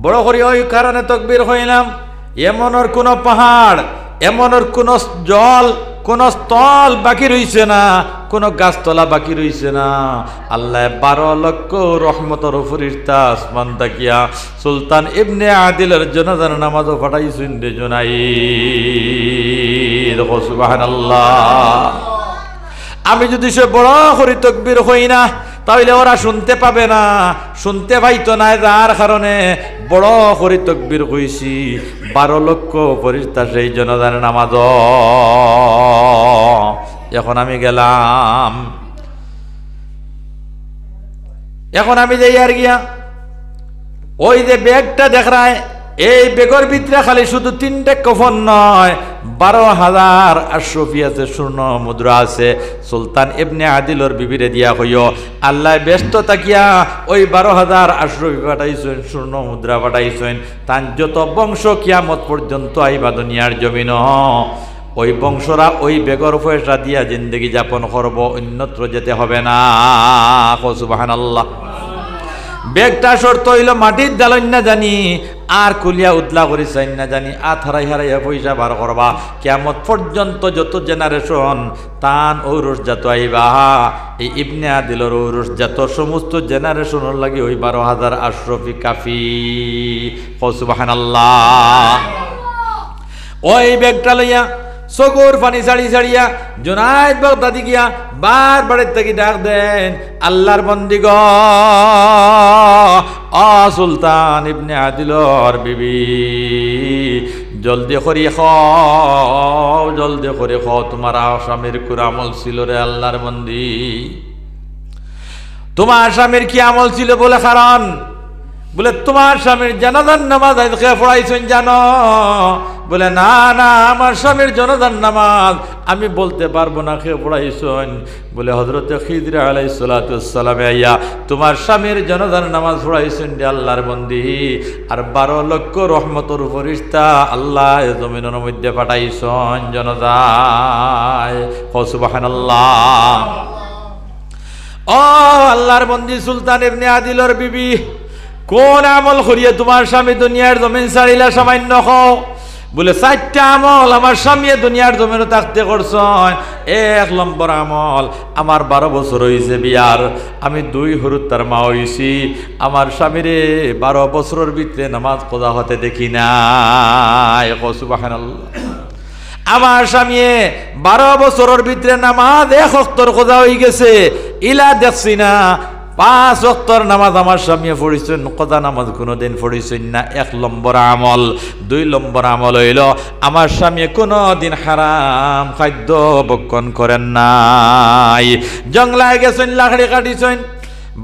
বড় করি ওই কারণে তকবীর হইলাম, এমনর কোন পাহাড়, এমনর কোন জল কোন স্থল বাকি রইছে না, কোন গাছতলা বাকি রইছে না। আল্লাহ 12 লক্ষ রহমতের ফেরেশতা আসমান তাকিয়া সুলতান ইবনে আদিলের জানাজার নামাজও পড়াইছেন রে জুনাইদ। সুবহানাল্লাহ। আমি যদি সে বড় করে তাকবীর হই না তাহলে ওরা শুনতে পাবে না, শুনতে পাইতো না, যার কারণে বড় করে তাকবীর কইছি। 12 লক্ষ ফেরেশতা সেই জানাজার নামাজ। এখন আমি গেলাম, এখন আমি যাই আর গিয়া ওই যে ব্যাগটা দেখায়, এই ব্যাগের ভিতরে খালি শুধু 3টে কফন নয়, 12,000 আশরফি আছে, স্বর্ণ মুদ্রা আছে। সুলতান ইবনে আদিলর বিবিরে দিয়া হইও আল্লাহ ব্যস্ত তাকিয়া ওই 12,000 আশরফি পাঠাইছেন, স্বর্ণ মুদ্রা পাঠাইছেন। তান যত বংশ কিয়ামত পর্যন্ত আইবা দুনিয়ার জমিন, ওই বংশরা ওই বেগর পয়সা দিয়া জিন্দগি যাপন করব, অন্যত্র যেতে হবে না। সুবহানাল্লাহ। ব্যাগটা শর্ত হইল মাটির দালন না জানি, আর কুলিয়া উতলা করি চাইন না জানি, আর হারাই হারাইয়া পয়সা বার করবা। কিয়ামত পর্যন্ত যত জেনারেশন তান ঔরস জাত আইবা, এই ইবনে আদিলর ঔরস জাত সমস্ত জেনারেশনের লাগি ওই 12,000 আশরফি কাফি। সুবহানাল্লাহ। ওই ব্যাগটা লইয়া চকুর পানি ছাড়ি ছাড়িয়া জুনাইদ বাগদাদি গিয়া বাড়ির থেকে ডাক দেন, আল্লাহর বন্দিগ সুলতান ইবনে আদিলর বিবি, জলদি করি খাও, জলদি করে খাও, তোমার স্বামীর কুরামল ছিল রে আল্লাহর বন্দি। তোমার স্বামীর কি আমল ছিল বলে কারণ, বলে তোমার স্বামীর জানাজার নামাজ আজকে পড়াইছেন জানো? বলে না না, আমার স্বামীর জানাজার নামাজ আমি বলতে পারবো না, কে পড়াইছেন? বলে হযরতে খিদর আলাইহিস সালাতু ওয়াস সালাম আইয়া তোমার স্বামীর জানাজার নামাজ পড়াইছেন রে আল্লাহর বন্দি। আর 12 লক্ষ রহমতের ফেরেশতা আল্লাহ জমিনের মধ্যে পাঠাইছেন জানাজায়। সুবহানাল্লাহ। ও আল্লাহর বন্দি সুলতান ইবনে আদিলর বিবি, কোন আমল করিয়ে তোমার স্বামী দুনিয়ার জমিন ছাড়িলা সামান্য হও? বলে 4টা আমল আমার স্বামী দুনিয়ার জমিনে থাকতে করছেন। 1 নম্বর আমল, আমার 12 বছর হয়েছে বিয়ার, আমি 2 হরুত তার মা হয়েছি, আমার স্বামীরে 12 বছরের ভিতরে নামাজ কজা হতে দেখি নাই। সুবহানাল্লাহ। আমার স্বামী 12 বছরের ভিতরে নামাজ 1 ওয়াক্তর কজা হয়ে গেছে, ইলা দেখছি না। 5 ওয়াক্তর নামাজ আমার স্বামী পড়িছেন, কজা নামাজ কোনোদিন পড়িছেন না। 1 নম্বর আমল। 2 নম্বর আমল হইল আমার স্বামী কোনোদিন হারাম খাদ্য ভক্ষণ করেন নাই। জঙ্গলায় গেছেন, লাকড়ি কাটিছেন,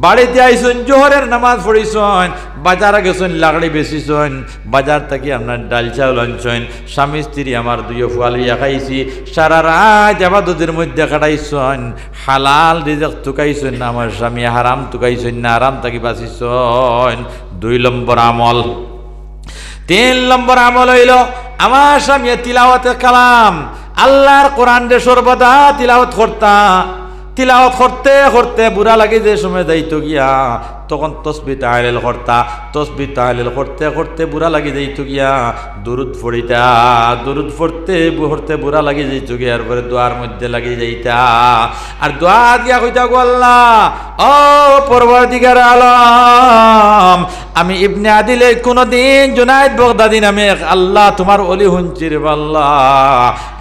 বাড়িতে আইছেন, জোহরের নামাজ পড়িছেন, বাজারে গেছেন, লাকড়ি বেচিছেন, বাজার থেকে আপনার ডাল চাউল আনছেন, স্বামী স্ত্রী আমার 2 ফুয়ালিয়া খাইছি, সারা রাত ইবাদতের মধ্যে কাটাইছেন, হালাল রিজিক তুকাইছেন, আমার স্বামী হারাম তুকাইছেন না, হারাম থেকে বাঁচিছেন। 2 নম্বর আমল। 3 নম্বর আমল হইল আমার স্বামী তিলাওয়াতে কালাম, আল্লাহর কোরআন রে সর্বদা তিলাওয়াত করতা। তিলাওয়াত করতে করতে বুড়া লাগে যে সময় যাইতো গিয়া, তখন তসবিহ তাহলিল করতা। তসবিহ তাহলিল করতে করতে বুড়া লাগে যাইতো গিয়া, দুরুদ পড়িতা। দুরুদ পড়তে পড়তে বুড়া লাগে যাইতো গিয়া, এরপরে দোয়ার মধ্যে লাগে যাইতা। আর দোয়া দিয়া কইতা, গো আল্লাহ, ও পরওয়ারদিগার আলম, আমি ইবনে আদিলে কোনদিন জুনাইদ বাগদাদি নামে আল্লাহ তোমার ওলি হুঞ্চির আল্লাহ,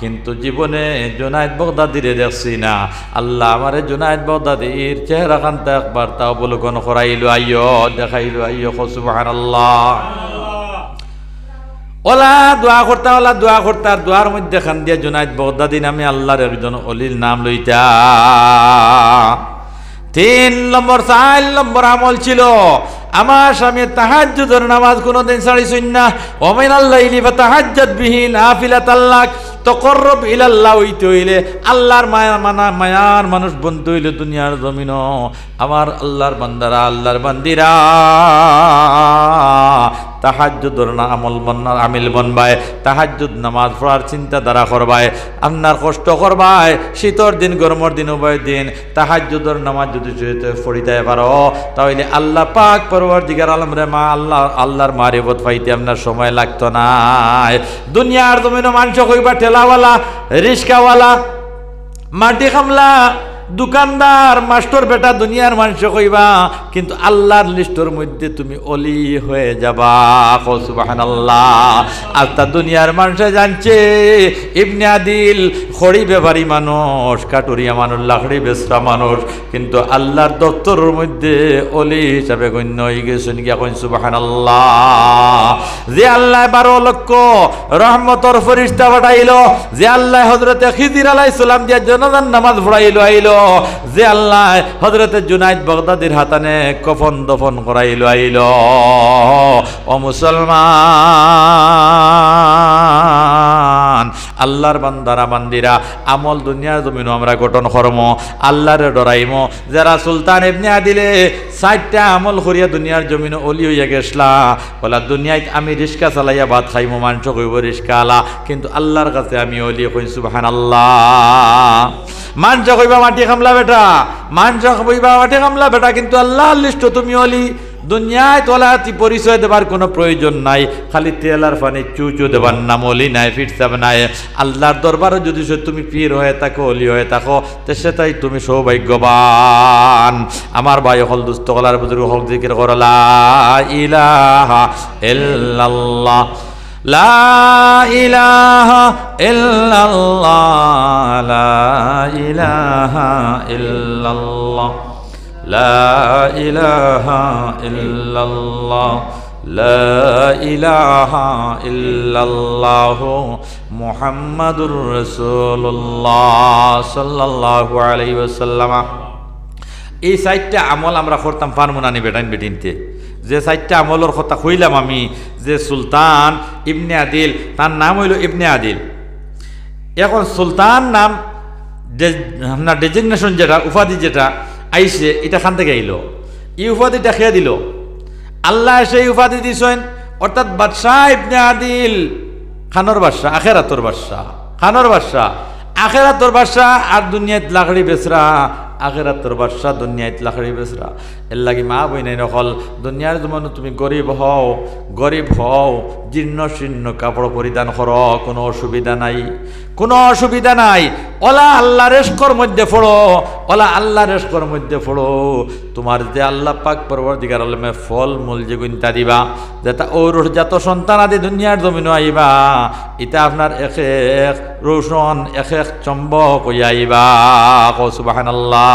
কিন্তু জীবনে জুনাইদ বাগদাদিরে দেখছি না। আল্লাহ আমারে জুনাইদ বাগদাদির চেহারা খানটা একবার তাও অবলোকন করাইলো আইয়ো, দেখাইলো আইয়ো। সুবহানাল্লাহ। ওলা দোয়া করতা, ওলা দোয়া করতা, দোয়ার মধ্যে খান দিয়া জুনাইদ বাগদাদি নামে আল্লাহর একজন অলির নাম লইতা। 3 নম্বর 4 নম্বর আমল ছিল আমার স্বামী তাহাজ্জুদের নামাজ কোনোদিন ছাড়িছেন না। ওয়া মিনাল লাইলি ফাতাহাজ্জাদ বিহি নাফিলাতাল লাক, তাকাররুব ইলাল্লাহ হইতে হইলে, আল্লাহর মায়ার মানুষ বন্ধু হইলে দুনিয়ার জমিন, আমার আল্লাহর বান্দারা, আল্লাহর বান্দিরা তাহাজ্জুদের আমল বন্নার আমিল বনবায়, তাহাজ্জুদ নামাজ পড়ার চিন্তা দ্বারা করবায়, আপনার কষ্ট করবায়, শীতর দিন গরমের দিন উভয় দিন তাহাজ্জুদের নামাজ যদি পড়িতে পারো, তাহলে আল্লাহ পাক পরওয়ারদিগার আলম রে মা আল্লাহর মারিফত পাইতে আপনার সময় লাগতো না। দুনিয়ার জমিনে মানুষ কইবা ঠেলাওয়ালা, রিস্কাওয়ালা, মাটি কামলা দোকানদার মাস্টার বেটা দুনিয়ার মানুষ কইবা, কিন্তু আল্লাহর লিস্টর মধ্যে তুমি অলি হয়ে যাবা। সুবহানাল্লাহ। আজটা দুনিয়ার মানুষে জানছে ইবনে আদিল খড়ি ব্যাপারী মানুষ, কাটুরিয়া মানুষ, লাকড়ি বেচরা মানুষ, কিন্তু আল্লাহর দপ্তরের মধ্যে অলি হিসাবে গণ্য হয়ে গেছেন। গিয়া কইন সুবহানাল্লাহ। যে আল্লাহ 12 লক্ষ রহমতর ফেরেশতা পাঠাইল, যে আল্লাহ হযরতে খিজির আলাইহিস সালাম দিয়া জানাজার নামাজ পড়াইল আইল, যে আল্লাহ হযরতে জুনাইদ বাগদাদির হাতানে কফন দফন করাইল আইল। ও মুসলমান, আল্লাহর বান্দারা বান্দিরা, আমল দুনিয়ার জমিন আমরা গঠন করম, আল্লাহরে ডরাইম। যারা সুলতান ইবনে আদিলে 60টা আমল করিয়া দুনিয়ার জমিন অলি হইয়া গেছলা, বলা দুনিয়ায় আমি রিস্কা চালাইয়া ভাত খাইমো, মানুষ কইব রিস্কা আলা, কিন্তু আল্লাহর কাছে আমি অলি। কই সুবহানাল্লাহ। মানুষ কইবা মাটি কামলা বেটা, মানুষ কইবা মাটি কামলা বেটা, কিন্তু আল্লাহর লিস্ট তুমি অলি। দুনিয়ায় তোলাতি পরিচয় দেবার কোনো প্রয়োজন নাই, খালি তেলার পানি চুচু দেবার নাম অলি নাই, ফিরসাব নাই। আল্লাহর দরবারে যদি তুমি পীর হয়ে থাকো, অলি হয়ে থাকো, তো সেটাই তুমি সৌভাগ্যবান। আমার ভাই হল দুস্থ কলার বুজুর্গ হল জিকির করো লা ইলাহা ইল্লাল্লাহ, লা ইলাহা ইল্লাল্লাহ, লা ইলাহা ইল্লাল্লাহ, লা ইলাহা ইল্লাল্লাহ, লা ইলাহা ইল্লাল্লাহ, মুহাম্মাদুর রাসূলুল্লাহ সাল্লাল্লাহু আলাইহি ওয়াসাল্লাম। এই 4টা আমল আমরা করতাম পারবো না নি বেটাইন বেটিনতে। যে 4টা আমলের কথা কইলাম আমি, যে সুলতান ইবনে আদিল, তার নাম হইল ইবনে আদিল। এখন সুলতান নাম আপনার ডেজিগনেশন যেটা, উপাধি যেটা আইসে, এটা খান থেকে আইল। এই উপাধিটা খেয়ে দিল আল্লাহ, সেই উপাধি দিছেন। অর্থাৎ বাদশাহ ইবনে আদিল খানোর বাদশাহ, আখেরাতর বাদশাহ, খানোর বাদশাহ, আখেরাতর বাদশাহ। আর দুনিয়াত লাকড়ি বেচরা, আখেরাতর বাদশাহ, দুনিয়াত লাকড়ি বেচরা। এর লাগি মা বইনাই নকল, দুনিয়ার জমানো তুমি গরিব হও, গরিব হও, জীর্ণ শীর্ণ কাপড় পরিধান করো, কোনো অসুবিধা নাই, কোনো অসুবিধা নাই। ওলা আল্লাহ রেস্কর মধ্যে পড়ো, ওলা আল্লাহ রেস্কর মধ্যে পড়ো। তোমার যে আল্লাহ পাক পরবর্তীকার আলমে ফল মূল যে গুণটা দিবা, যেটা ওর যত সন্তান আদি দুনিয়ার জমিন আইবা, এটা আপনার এক এক রোশন, এক এক চম্বক হইয়া আইবা। সুবহানাল্লাহ।